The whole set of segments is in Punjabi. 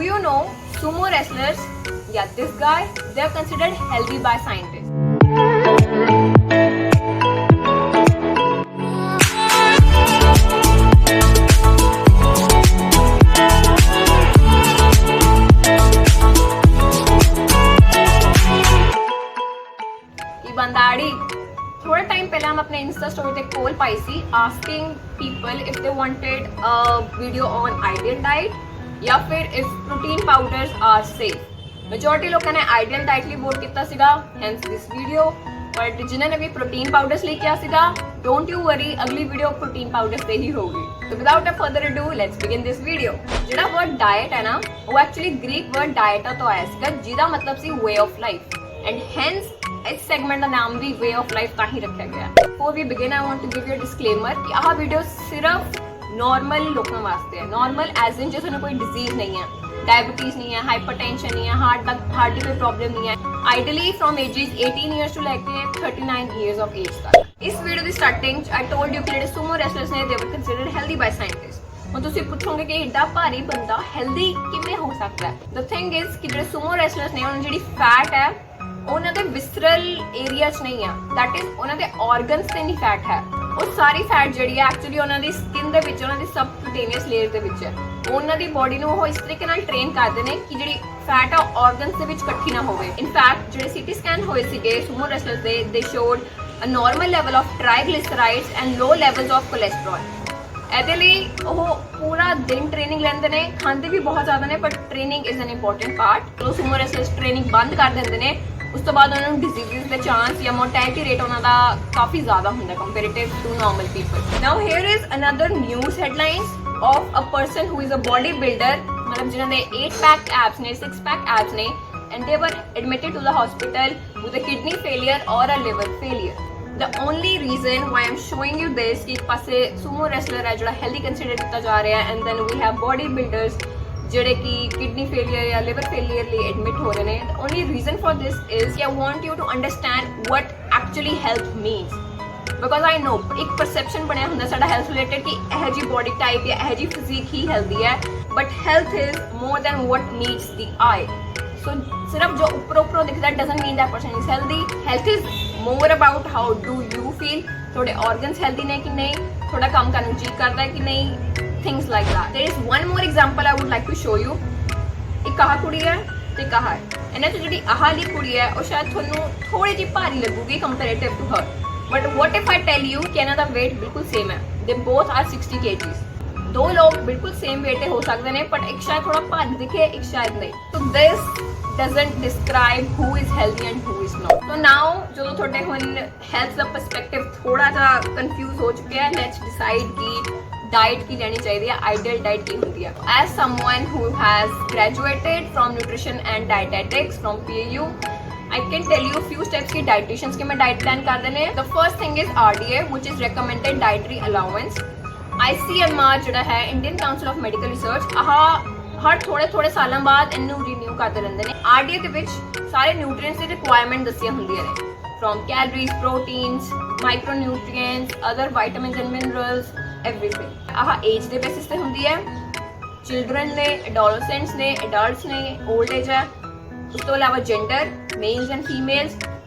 you know sumo wrestlers, yeah, this guy, they're considered healthy by scientists. बंदाड़ी थोड़ा टाइम पहले हम अपने इंस्टा स्टोरी पे पोल पाई सी asking people if they wanted a video on ideal diet या फिर if protein powders are safe. Majority लोगों ने आइडियल डाइट ਲਈ ਵੋਟ ਕੀਤਾ ਸੀਗਾ, ਹੈਂਸ ਦਿਸ ਵੀਡੀਓ। ਬਟ ਜਿਨ੍ਹਾਂ ਨੇ ਵੀ ਪ੍ਰੋਟੀਨ ਪਾਊਡਰਸ ਲਈ ਕਿਹਾ ਸੀਗਾ, ਡੋਂਟ ਯੂ ਵਰੀ, ਅਗਲੀ ਵੀਡੀਓ ਪ੍ਰੋਟੀਨ ਪਾਊਡਰਸ ਤੇ ਹੀ ਹੋਊਗੀ। So without a further ado let's begin this video. ਜਿਹੜਾ ਵਰਡ ਡਾਈਟ ਹੈ ਨਾ, ਉਹ ਐਕਚੁਅਲੀ ਗ੍ਰੀਕ ਵਰਡ ਡਾਇਟਾ ਤੋਂ ਆਇਆ ਸੀਗਾ, ਜਿਹਦਾ ਮਤਲਬ ਸੀ way of life, and hence इस सेगमेंट का नाम भी वे ऑफ लाइफ का ही रखा गया। Before we begin I want to give you a disclaimer कि आह वीडियो सिर्फ नॉर्मल लोगों वास्ते है। नॉर्मल एज इन जो थानू कोई डिजीज नहीं है, डायबिटीज नहीं है, हाइपरटेंशन नहीं है, हार्ट की कोई प्रॉब्लम नहीं है। Ideally from ages 18 years to लैके 39 ईयर्स ऑफ एज तक। इस वीडियो की स्टार्टिंग आई टोल्ड यू कि ਜਿਹੜੇ सुमो रेसलर्स ने दे वर कंसीडर्ड हेल्दी बाय साइंटिस्ट। ਹੁਣ ਤੁਸੀਂ ਪੁੱਛੋਗੇ ਕਿ ਏਡਾ ਭਾਰੀ ਬੰਦਾ ਹੈਲਦੀ ਕਿਵੇਂ ਹੋ ਸਕਦਾ ਹੈ। ਦ ਥਿੰਗ ਇਜ਼ ਕਿ ਜਿਹੜੇ ਸੁਮੋ ਰੈਸਲਰਸ ਨੇ, ਉਹਨਾਂ ਜਿਹੜੀ ਫੈਟ ਹੈ ਉਹਨਾਂ ਦੇ ਵਿਸਰਲ ਏਰੀਆ 'ਚ ਨਹੀਂ ਆ, ਦੈਟ ਇਜ਼ ਉਹਨਾਂ ਦੇ ਆਰਗਨਸ ਤੇ ਨਹੀਂ ਫੈਟ ਹੈ। ਉਹ ਸਾਰੀ ਫੈਟ ਜਿਹੜੀ ਹੈ ਐਕਚੁਅਲੀ ਉਹਨਾਂ ਦੀ ਸਕਿਨ ਦੇ ਵਿੱਚ, ਉਹਨਾਂ ਦੀ ਸਬਕੂਟੇਨੀਅਸ ਲੇਅਰ ਦੇ ਵਿੱਚ ਹੈ। ਉਹਨਾਂ ਦੀ ਬੋਡੀ ਨੂੰ ਉਹ ਇਸ ਤਰੀਕੇ ਨਾਲ ਟ੍ਰੇਨ ਕਰਦੇ ਨੇ ਕਿ ਜਿਹੜੀ ਫੈਟ ਆ ਆਰਗਨਸ ਦੇ ਵਿੱਚ ਇਕੱਠੀ ਨਾ ਹੋਵੇ। ਇਨਫੈਕਟ ਜਿਹੜੇ ਸੀਟੀ ਸਕੈਨ ਹੋਏ ਸੀਗੇ ਸੁਮੋ ਰੈਸਲਰਸ ਦੇ showed a normal level of triglycerides and low levels of cholesterol. ਇਹਦੇ ਲਈ ਉਹ ਪੂਰਾ ਦਿਨ ਟ੍ਰੇਨਿੰਗ ਲੈਂਦੇ ਨੇ, ਖਾਂਦੇ ਵੀ ਬਹੁਤ ਜ਼ਿਆਦਾ ਨੇ, but training is an important part. ਜਦੋਂ ਸੁਮੋ ਰੈਸਲਰਸ ਟ੍ਰੇਨਿੰਗ ਬੰਦ ਕਰ ਦਿੰਦੇ ਨੇ, ਉਸ ਤੋਂ ਬਾਅਦ ਉਹਨਾਂ ਨੂੰ ਡਿਜ਼ੀਜ਼ਸ ਦੇ ਚਾਂਸ ਜਾਂ ਮੋਰਟੈਲਿਟੀ ਰੇਟ ਉਹਨਾਂ ਦਾ ਕਾਫੀ ਜ਼ਿਆਦਾ ਹੁੰਦਾ comparative to normal people. Now here is another news headlines of a person who is a body builder, ਮਤਲਬ ਜਿਨ੍ਹਾਂ ਦੇ 8 ਪੈਕ ਐਬਸ ਨੇ, 6 ਪੈਕ ਐਬਸ ਨੇ, and they were admitted to the hospital with a kidney failure or a liver failure. The only reason why I'm showing you this कि एक पासे sumo wrestler है जो healthy consider किया जा रहा है, and then we have body builders ਜਿਹੜੇ कि kidney failure या liver failure ਲਈ admit ਹੋ ਰਹੇ ਨੇ। The only reason for this is I want you to understand what actually health means, because I know ਇੱਕ perception ਬਣਿਆ ਹੁੰਦਾ ਸਾਡਾ health related ਕਿ ਇਹ ਜੀ body type ਜਾਂ ਇਹ ਜੀ physique ਹੀ healthy ਹੈ, but health is more than what meets the eye. So ਸਿਰਫ ਜੋ ਉੱਪਰੋਂ ਦਿਖਦਾ doesn't mean that person is healthy. Health is more about how do you feel, ਤੁਹਾਡੇ organs healthy ਨੇ ਕਿ ਨਹੀਂ, ਤੁਹਾਡਾ ਕੰਮ ਕਰਨ ਨੂੰ ਜੀ ਕਰਦਾ ਹੈ ਕਿ ਨਹੀਂ, things like that. There is one more example I would like to show you. ਇੱਕ ਆਹ ਕੁੜੀ ਹੈ ਤੇ ਇੱਕ ਆਹ ਹੈ। ਇਹਨਾਂ ਤੋਂ ਜਿਹੜੀ ਆਹ ਵਾਲੀ ਕੁੜੀ ਹੈ ਉਹ ਸ਼ਾਇਦ ਤੁਹਾਨੂੰ ਥੋੜੀ ਜਿਹੀ ਭਾਰੀ ਲੱਗੂਗੀ comparative to her, but what if I tell you ਕਿ ਇਹਨਾਂ ਦਾ weight ਬਿਲਕੁਲ ਸੇਮ ਹੈ। They both are 60 kgs. ਦੋ ਲੋਕ ਬਿਲਕੁਲ ਸੇਮ weight ਤੇ ਹੋ ਸਕਦੇ ਨੇ, ਬਟ ਇੱਕ ਸ਼ਾਇਦ ਥੋੜਾ ਭਾਰੀ ਦਿਖੇ, ਇੱਕ ਸ਼ਾਇਦ ਨਹੀਂ। So this doesn't describe who is healthy and who is not. So now ਜਦੋਂ ਤੁਹਾਡੇ ਹੁਣ health ਦਾ perspective ਥੋੜਾ ਜਿਹਾ confuse ਹੋ ਚੁੱਕਿਆ ਹੈ, let's decide ਕਿ diet ਕੀ ਲੈਣੀ ਚਾਹੀਦੀ ਹੈ, ideal diet ਕੀ ਹੁੰਦੀ ਹੈ। As someone who has graduated from nutrition and dietetics from PAU, I can tell you few steps कि dietitians के मैं diet plan कर देने। The first thing is RDA, which is recommended dietary allowance. ICMR ਜਿਹੜਾ ਹੈ Indian Council of Medical Research, ਆਹ ਹਰ ਥੋੜੇ ਸਾਲਾਂ ਬਾਅਦ ਇਹਨੂੰ ਰੀਨਿਊ ਕਰਦੇ ਰਹਿੰਦੇ ਨੇ। RDA ਦੇ ਵਿੱਚ ਸਾਰੇ ਨਿਊਟ੍ਰੀਐਂਟਸ ਦੀ ਰਿਕੁਆਇਰਮੈਂਟ ਦੱਸੀਆਂ ਹੁੰਦੀਆਂ ਨੇ, from calories, proteins, micronutrients, other vitamins and minerals, everything. ਆਹ ਏਜ ਦੇ ਬੇਸਿਸ ਤੇ ਹੁੰਦੀ ਹੈ। ਚਿਲਡਰਨ ਨੇ, ਐਡੋਲਸੈਂਟਸ ਨੇ, ਐਡਲਟਸ ਨੇ, 올ਡ ਏਜ ਹੈ। ਉਸ ਤੋਂ ਇਲਾਵਾ gender, mails and females,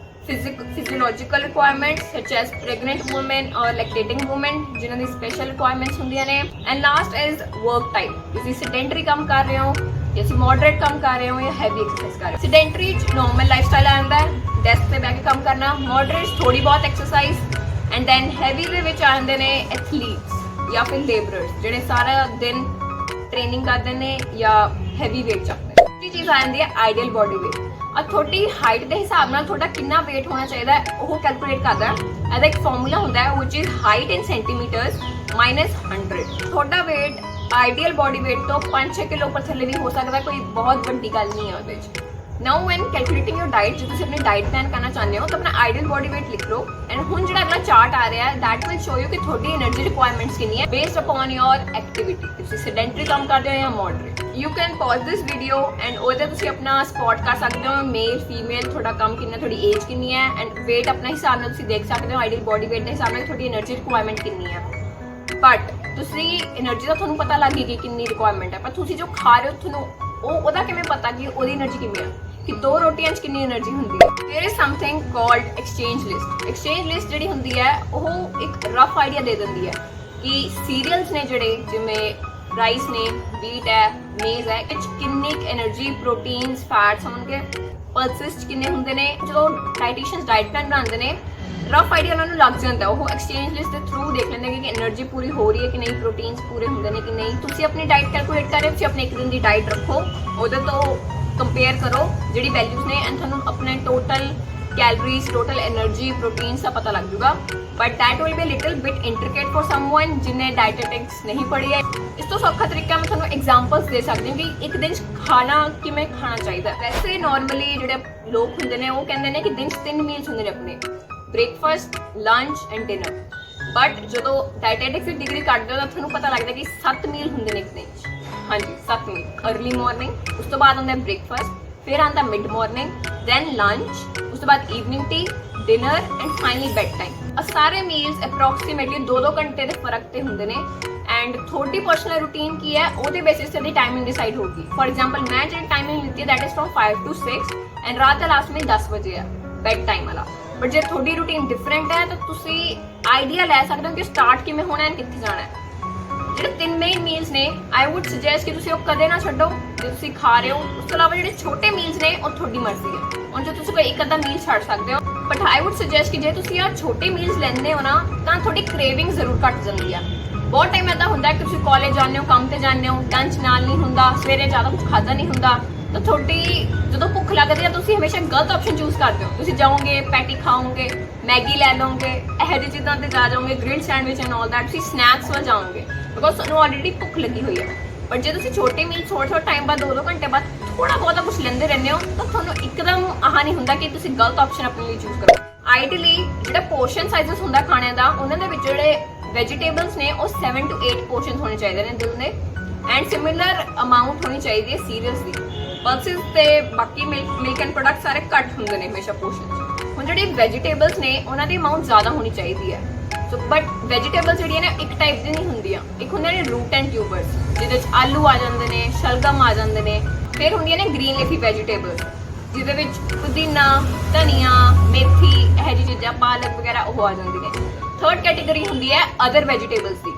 physiological requirements such as pregnant women or lactating women ਜਿਨ੍ਹਾਂ ਦੀ special requirements ਹੁੰਦੀਆਂ ਨੇ। and last is work type, ਤੁਸੀਂ sedentary ਕੰਮ ਕਰ ਰਹੇ ਹੋ ਜਾਂ ਤੁਸੀਂ moderate ਕੰਮ ਕਰ ਰਹੇ ਹੋ ਜਾਂ heavy exercise ਕਰ ਰਹੇ ਹੋ। sedentary ਚ normal lifestyle ਆ ਜਾਂਦਾ ਹੈ, desk ਤੇ ਬਹਿ ਕੇ ਕੰਮ ਕਰਨਾ। moderate ਥੋੜੀ ਬਹੁਤ exercise, and then heavy ਦੇ ਵਿੱਚ ਆ ਜਾਂਦੇ ਨੇ athletes ਜਾਂ ਫਿਰ laborers ਜਿਹੜੇ ਸਾਰਾ ਦਿਨ training ਕਰਦੇ ਨੇ ਜਾਂ heavy weight ਚੱਕਦੇ ਨੇ। ਇਹ ਚੀਜ਼ ਆ ਜਾਂਦੀ ਹੈ ideal body weight। और ਤੁਹਾਡੀ ਹਾਈਟ ਦੇ ਹਿਸਾਬ ਨਾਲ ਤੁਹਾਡਾ ਕਿੰਨਾ weight ਹੋਣਾ ਚਾਹੀਦਾ ਹੈ ਉਹ ਕੈਲਕੂਲੇਟ ਕਰਦਾ ਹੈ। ਇਹਦਾ ਇੱਕ ਫਾਰਮੂਲਾ ਹੁੰਦਾ ਹੈ which is height in centimeters minus 100। ਤੁਹਾਡਾ weight ਆਈਡੀਅਲ ਬੋਡੀ weight ਤੋਂ 5-6 ਕਿਲੋ ਉੱਪਰ ਥੱਲੇ ਵੀ ਹੋ ਸਕਦਾ, ਕੋਈ ਬਹੁਤ ਵੱਡੀ ਗੱਲ ਨਹੀਂ ਹੈ ਉਹਦੇ ਵਿੱਚ। Now when calculating your diet, ਜੇ ਤੁਸੀਂ ਆਪਣੀ ਡਾਈਟ ਪਲਾਨ ਕਰਨਾ ਚਾਹੁੰਦੇ ਹੋ ਤਾਂ ਆਪਣਾ ਆਈਡੀਅਲ ਬੋਡੀ weight ਲਿਖ ਲਓ। ਐਂਡ ਹੁਣ ਜਿਹੜਾ ਅਗਲਾ ਚਾਰਟ ਆ ਰਿਹਾ ਹੈ that will show you ਕਿ ਤੁਹਾਡੀ એનર્ਜੀ ਰਿਕੁਆਇਰਮੈਂਟਸ ਕਿੰਨੀ ਹੈ based upon your activity। ਤੁਸੀਂ sedentary ਕੰਮ ਕਰਦੇ ਹੋ ਜਾਂ moderate। You can pause this video and ਉਹਦੇ ਤੁਸੀਂ ਆਪਣਾ ਸਪੌਟ ਕਰ ਸਕਦੇ ਹੋ ਮੇਲ ਫੀਮੇਲ, ਤੁਹਾਡਾ ਕੰਮ ਕਿੰਨਾ, ਤੁਹਾਡੀ ਏਜ ਕਿੰਨੀ ਹੈ, ਐਂਡ weight ਆਪਣਾ ਹਿਸਾਬ ਨਾਲ ਤੁਸੀਂ ਦੇਖ ਸਕਦੇ ਹੋ ਆਈਡੀਅਲ ਬੋਡੀ weight ਦੇ ਹਿਸਾਬ ਨਾਲ ਤੁਹਾਡੀ એનર્ਜੀ ਰਿਕੁਆਇਰਮੈਂਟ ਕਿੰਨੀ ਹੈ। ਬਟ ਤੁਸੀਂ એનર્ਜੀ ਦਾ ਤੁਹਾਨੂੰ ਪਤਾ ਲੱਗ ਗਈ ਕਿ ਕਿੰਨੀ ਰਿਕੁਆਇਰਮੈਂਟ ਹੈ, ਪਰ ਤੁਸੀਂ ਜੋ ਖਾ ਰਹੇ ਹੋ ਤੁਹਾਨੂੰ ਉਹਦਾ ਕਿਵੇਂ ਪਤਾ ਕਿ ਉਹਦੀ એનર્ਜੀ ਕਿਵੇਂ ਆ, ਕਿ 2 ਰੋਟੀਆਂ 'ਚ ਕਿੰਨੀ એનર્ਜੀ ਹੁੰਦੀ ਹੈ। There is something called exchange list. Exchange list ਜਿਹੜੀ ਹੁੰਦੀ ਹੈ ਉਹ ਇੱਕ ਰਫ ਆਈਡੀਆ ਦੇ ਦਿੰਦੀ ਹੈ ਕਿ ਸੀਰੀਅਲਸ ਨੇ ਜਿਹੜੇ ਜਿਵੇਂ ਰਾਈਸ ਨੇ, ਵੀਟ ਹੈ, ਮੇਜ਼ ਹੈ, ਇਹ 'ਚ ਕਿੰਨੀ એનર્ਜੀ, ਪ੍ਰੋਟੀਨਸ, ਫੈਟਸ ਹੋਣਗੇ, ਪਲਸਿਸ 'ਚ ਕਿੰਨੇ ਹੁੰਦੇ ਨੇ। ਜਦੋਂ ਡਾਈਟੀਸ਼ੀਅਨਸ ਡਾਈਟ ਪਲਾਨ ਬਣਾਉਂਦੇ ਨੇ ਰਫ ਆਈਡੀਆ ਉਹਨਾਂ ਨੂੰ ਲੱਗ ਜਾਂਦਾ, ਉਹ ਐਕਸਚੇਂਜ ਲਿਸਟ ਦੇ ਥਰੂ ਦੇਖ ਲੈਂਦੇ ਕਿ એનર્ਜੀ ਪੂਰੀ ਹੋ ਰਹੀ ਹੈ ਕਿ ਨਹੀਂ, ਪ੍ਰੋਟੀਨਸ ਪੂਰੇ ਹੁੰਦੇ ਨੇ ਕਿ ਨਹੀਂ। ਤੁਸੀਂ ਆਪਣੀ ਡਾਈਟ ਕੈਲਕੂਲੇਟ ਕਰ ਰਹੇ ਹੋ, ਤੁਸੀਂ ਆਪਣੇ ਇੱਕ ਦਿਨ ਦੀ ਡਾਈਟ ਰੱਖੋ, ਉਹਦੇ ਤੋਂ ਕੰਪੇਅਰ ਕਰੋ ਜਿਹੜੀ ਵੈਲਿਊਜ਼ ਨੇ ਐਂਡ ਤੁਹਾਨੂੰ ਆਪਣੇ total calories, total energy, proteins ਦਾ ਪਤਾ ਲੱਗ ਜੂਗਾ। But that will be little bit intricate for someone ਜਿਨੇ ਡਾਇਟੈਟਿਕਸ ਨਹੀਂ ਪੜ੍ਹੀ ਹੈ। ਇਸ ਤੋਂ ਸੌਖਾ ਤਰੀਕਾ ਮੈਂ ਤੁਹਾਨੂੰ ਐਗਜ਼ਾਮਪਲਸ ਦੇ ਸਕਦੀ ਹਾਂ ਕਿ ਇੱਕ ਦਿਨ 'ਚ ਖਾਣਾ ਕਿਵੇਂ ਖਾਣਾ ਚਾਹੀਦਾ। ਵੈਸੇ ਨਾਰਮਲੀ ਜਿਹੜੇ ਲੋਕ ਹੁੰਦੇ ਨੇ ਉਹ ਕਹਿੰਦੇ ਨੇ ਕਿ ਦਿਨ 'ਚ 3 ਮੀਲਸ ਹੁੰਦੇ ਨੇ ਆਪਣੇ, breakfast, lunch and dinner. But ਜਦੋਂ ਡਾਇਟੈਟਿਕਸ ਦੀ ਡਿਗਰੀ ਕੱਢਦੇ ਹੋ ਤਾਂ ਤੁਹਾਨੂੰ ਪਤਾ ਲੱਗਦਾ ਕਿ 7 ਮੀਲ ਹੁੰਦੇ ਨੇ ਇੱਕ ਦਿਨ 'ਚ। ਹਾਂਜੀ 7 ਮੀਲ। अर्ਲੀ ਮਾਰਨਿੰਗ, ਉਸ ਤੋਂ ਬਾਅਦ ਆਉਂਦਾ ਬ੍ਰੇਕਫਾਸਟ, ਫਿਰ ਆਉਂਦਾ ਮਿਡ ਮਾਰਨਿੰਗ, ਦੈਨ ਲੰਚ, ਉਸ ਤੋਂ ਬਾਅਦ evening tea, dinner and finally bed time. ਆ ਸਾਰੇ ਮੀਲਸ ਅਪਰੋਕਸੀਮੇਟਲੀ 2-2 ਘੰਟੇ ਦੇ ਫਰਕ ਤੇ ਹੁੰਦੇ ਨੇ ਐਂਡ ਤੁਹਾਡੀ ਪਰਸਨਲ ਰੂਟੀਨ ਕੀ ਹੈ ਉਹਦੇ ਬੇਸਿਸ ਤੇ ਦੀ ਟਾਈਮਿੰਗ ਡਿਸਾਈਡ ਹੋਊਗੀ। ਫॉर एग्जांपल ਮੈਂ ਜਿਹੜੀ ਟਾਈਮਿੰਗ ਲਿੱਤੀ ਹੈ that is firm 5 to 6 and ਰਾਤ ਦਾ ਲਾਸਟ ਮੀਲ 10 ਵਜੇ ਹੈ ਬੈਡ ਟਾਈਮ ਵਾਲਾ। ਬਟ ਜੇ ਤੁਹਾਡੀ ਰੂਟੀਨ ਡਿਫਰੈਂਟ ਹੈ ਤਾਂ ਤੁਸੀਂ ਆਈਡੀਆ ਲੈ ਸਕਦੇ ਹੋ ਕਿ ਸਟਾਰਟ ਕਿਵੇਂ ਹੋਣਾ ਹੈ, ਕਿੱਥੇ ਜਾਣਾ ਹੈ। ਜਿਹੜੇ 3 ਮੇਨ ਮੀਲਸ ਨੇ ਆਈ ਵੁੱਡ ਸੁਜੈਸਟ ਕਿ ਤੁਸੀਂ ਉਹ ਕਦੇ ਨਾ ਛੱਡੋ ਜੇ ਤੁਸੀਂ ਖਾ ਰਹੇ ਹੋ। ਉਸ ਤੋਂ ਇਲਾਵਾ ਜਿਹੜੇ ਛੋਟੇ ਮੀਲਸ ਨੇ ਉਹ ਤੁਹਾਡੀ ਮਰਜ਼ੀ ਹੈ, ਉਹਨਾਂ 'ਚੋਂ ਤੁਸੀਂ ਕੋਈ ਇੱਕ ਅੱਧਾ ਮੀਲ ਛੱਡ ਸਕਦੇ ਹੋ। ਬਟ ਆਈ ਵੁੱਡ ਸੁਜੈਸਟ ਕਿ ਜੇ ਤੁਸੀਂ ਆਹ ਛੋਟੇ ਮੀਲਸ ਲੈਂਦੇ ਹੋ ਨਾ ਤਾਂ ਤੁਹਾਡੀ ਕ੍ਰੇਵਿੰਗ ਜ਼ਰੂਰ ਘੱਟ ਜਾਂਦੀ ਆ। ਬਹੁਤ ਟਾਈਮ ਐਦਾਂ ਹੁੰਦਾ ਕਿ ਤੁਸੀਂ ਕਾਲਜ ਜਾਂਦੇ ਹੋ, ਕੰਮ ਤੇ ਜਾਂਦੇ ਹੋ, ਲੰਚ ਨਾਲ ਨਹੀਂ ਹੁੰਦਾ, ਸਵੇਰੇ ਜ਼ਿਆਦਾ ਕੁਝ ਖਾਦਾ ਨਹੀਂ ਹੁੰਦਾ, ਤਾਂ ਤੁਹਾਡੀ ਜਦੋਂ ਭੁੱਖ ਲੱਗਦੀ ਹੈ ਤੁਸੀਂ ਹਮੇਸ਼ਾ ਗਲਤ ਆਪਸ਼ਨ ਚੂਜ਼ ਕਰਦੇ ਹੋ। ਤੁਸੀਂ ਜਾਓਗੇ ਪੈਟੀ ਖਾਓਗੇ, ਮੈਗੀ ਲੈ ਲਓਗੇ, ਇਹੋ ਜਿਹੀ ਚੀਜ਼ਾਂ ਤੇ ਜਾ ਜਾਓਗੇ, grilled sandwich and all that, ਤੁਸੀਂ ਸਨੈਕਸ ਵੱਲ ਜਾਓਗੇ ਬਿਕੋਜ਼ ਤੁਹਾਨੂੰ ਆਲਰੇਡੀ ਭੁੱਖ ਲੱਗੀ ਹੋਈ ਹੈ। ਬਟ ਜੇ ਤੁਸੀਂ ਛੋਟੇ ਮੀਲ ਥੋੜਾ ਟਾਈਮ ਬਾਅਦ 2-2 ਘੰਟੇ ਬਾਅਦ ਥੋੜਾ ਬਹੁਤਾ ਕੁਝ ਲੈਂਦੇ ਰਹਿੰਦੇ ਹੋ ਤਾਂ ਤੁਹਾਨੂੰ ਇੱਕਦਮ ਆਹ ਨਹੀਂ ਹੁੰਦਾ ਕਿ ਤੁਸੀਂ ਗਲਤ ਆਪਸ਼ਨ ਆਪਣੇ ਲਈ ਚੂਜ਼ ਕਰੋ। ਆਈਡੀਅਲੀ ਜਿਹੜਾ ਪੋਰਸ਼ਨ ਸਾਈਜ਼ਸ ਹੁੰਦਾ ਖਾਣੇ ਦਾ ਉਹਨਾਂ ਦੇ ਵਿੱਚ ਜਿਹੜੇ ਵੈਜੀਟੇਬਲਸ ਨੇ ਉਹ 7 to 8 ਪੋਰਸ਼ਨਸ ਹੋਣੇ ਚਾਹੀਦੇ ਨੇ ਦਿਨ ਦੇ ਐਂਡ ਸਿਮਿਲਰ ਅਮਾਉਂਟ ਹੋਣੀ ਚਾਹੀਦੀ ਹੈ ਸੀਰੀਅਲਸ ਦੀ। ਪਲਸਿਸ ਤੇ ਬਾਕੀ ਮਿਲਕ ਐਂਡ ਪ੍ਰੋਡਕਟ ਸਾਰੇ ਘੱਟ ਹੁੰਦੇ ਨੇ ਹਮੇਸ਼ਾ ਪੋਰਸ਼ਨ। ਹੁਣ ਜਿਹੜੀ ਵੈਜੀਟੇਬਲਸ ਨੇ ਉਹਨਾਂ ਦੀ ਅਮਾਉਂਟ ਜ਼ਿਆਦਾ ਹੋਣੀ ਚਾਹੀਦੀ ਹੈ। ਸੋ ਬਟ ਵੈਜੀਟੇਬਲ ਜਿਹੜੀਆਂ ਨੇ ਇੱਕ ਟਾਈਪ ਦੀ ਨਹੀਂ ਹੁੰਦੀਆਂ, ਇੱਕ ਹੁੰਦੇ ਨੇ ਰੂਟ ਐਂਡ ਟਿਊਬਰਸ ਜਿਹਦੇ ਵਿੱਚ ਆਲੂ ਆ ਜਾਂਦੇ ਨੇ, ਸ਼ਲਗਮ ਆ ਜਾਂਦੇ ਨੇ, ਫਿਰ ਹੁੰਦੀਆਂ ਨੇ ਗ੍ਰੀਨ ਲੀਫੀ ਵੈਜੀਟੇਬਲਸ ਜਿਹਦੇ ਵਿੱਚ ਪੁਦੀਨਾ, ਧਨੀਆ, ਮੇਥੀ, ਇਹੋ ਜਿਹੀ ਚੀਜ਼ਾਂ, ਪਾਲਕ ਵਗੈਰਾ ਉਹ ਆ ਜਾਂਦੀਆਂ ਨੇ। ਥਰਡ ਕੈਟੇਗਰੀ ਹੁੰਦੀ ਹੈ ਅਦਰ ਵੈਜੀਟੇਬਲਸ ਦੀ,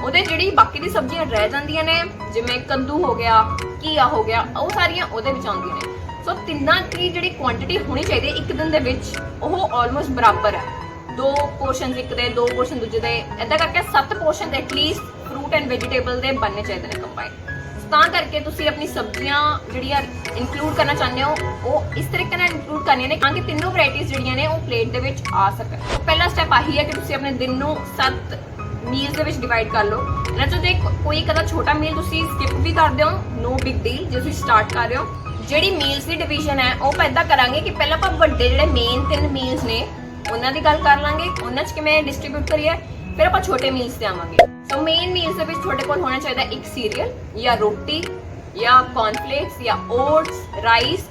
ਉਹਦੇ ਜਿਹੜੀ ਬਾਕੀ ਦੀ ਸਬਜ਼ੀਆਂ ਰਹਿ ਜਾਂਦੀਆਂ ਨੇ ਜਿਵੇਂ ਕੱਦੂ ਹੋ ਗਿਆ, ਘੀਆ ਹੋ ਗਿਆ, ਉਹ ਸਾਰੀਆਂ ਉਹਦੇ ਵਿੱਚ ਆਉਂਦੀਆਂ ਨੇ। ਸੋ ਤਿੰਨਾਂ ਦੀ ਜਿਹੜੀ ਕੁਆਂਟੀਟੀ ਹੋਣੀ ਚਾਹੀਦੀ ਇੱਕ ਦਿਨ ਦੇ ਵਿੱਚ ਉਹ ਆਲਮੋਸਟ ਬਰਾਬਰ ਹੈ। 2 ਪੋਰਸ਼ਨਸ ਇੱਕ ਦੇ, 2 ਪੋਰਸ਼ਨ ਦੂਜੇ ਦੇ, ਏਦਾਂ ਕਰਕੇ 7 portion at least fruit and vegetable ਦੇ ਬਣਨੇ ਚਾਹੀਦੇ ਨੇ ਕੰਬਾਈਨ। ਤਾਂ ਕਰਕੇ ਤੁਸੀਂ ਆਪਣੀ ਸਬਜ਼ੀਆਂ ਜਿਹੜੀਆਂ ਇਨਕਲੂਡ ਕਰਨਾ ਚਾਹੁੰਦੇ ਹੋ ਉਹ ਇਸ ਤਰੀਕੇ ਨਾਲ ਇਨਕਲੂਡ ਕਰਨੀਆਂ ਨੇ ਤਾਂ ਕਿ ਤਿੰਨੋਂ ਵੈਰਾਈਟੀਜ਼ ਜਿਹੜੀਆਂ ਨੇ ਉਹ ਪਲੇਟ ਦੇ ਵਿੱਚ ਆ ਸਕਣ। ਸੋ ਪਹਿਲਾ ਸਟੈਪ ਆਹੀ ਹੈ ਕਿ ਤੁਸੀਂ ਆਪਣੇ ਦਿਨ ਨੂੰ 7 ਮੀਲਸ ਦੇ ਵਿੱਚ ਡਿਵਾਈਡ ਕਰ ਲਓ। ਇਹਨਾਂ ਚੋਂ ਜੇ ਕੋਈ ਕਦਾ ਛੋਟਾ ਮੀਲ ਤੁਸੀਂ ਸਕਿਪ ਵੀ ਕਰਦੇ ਹੋ ਨੋ ਬਿਗ ਡੀਲ ਜੇ ਤੁਸੀਂ ਸਟਾਰਟ ਕਰ ਰਹੇ ਹੋ। ਜਿਹੜੀ ਮੀਲਸ ਦੀ ਡਿਵੀਜ਼ਨ ਹੈ ਉਹ ਆਪਾਂ ਕਰਾਂਗੇ ਕਿ ਪਹਿਲਾਂ ਆਪਾਂ ਵੱਡੇ ਜਿਹੜੇ ਮੇਨ 3 ਮੀਲਸ ਨੇ ਉਹਨਾਂ ਦੀ ਗੱਲ ਕਰ ਲਾਂਗੇ, ਉਹਨਾਂ 'ਚ ਕਿਵੇਂ ਡਿਸਟ੍ਰੀਬਿਊਟ ਕਰੀਏ, ਫਿਰ ਆਪਾਂ ਛੋਟੇ ਮੀਲਸ ਤੇ ਆਵਾਂਗੇ। ਸੋ ਮੇਨ ਮੀਲਸ ਦੇ ਵਿੱਚ ਤੁਹਾਡੇ ਕੋਲ ਹੋਣਾ ਚਾਹੀਦਾ ਇੱਕ ਸੀਰੀਅਲ ਜਾਂ ਰੋਟੀ ਜਾਂ ਕੌਰਨਫਲੇਕਸ ਜਾਂ ਓਟਸ, ਰਾਈਸ,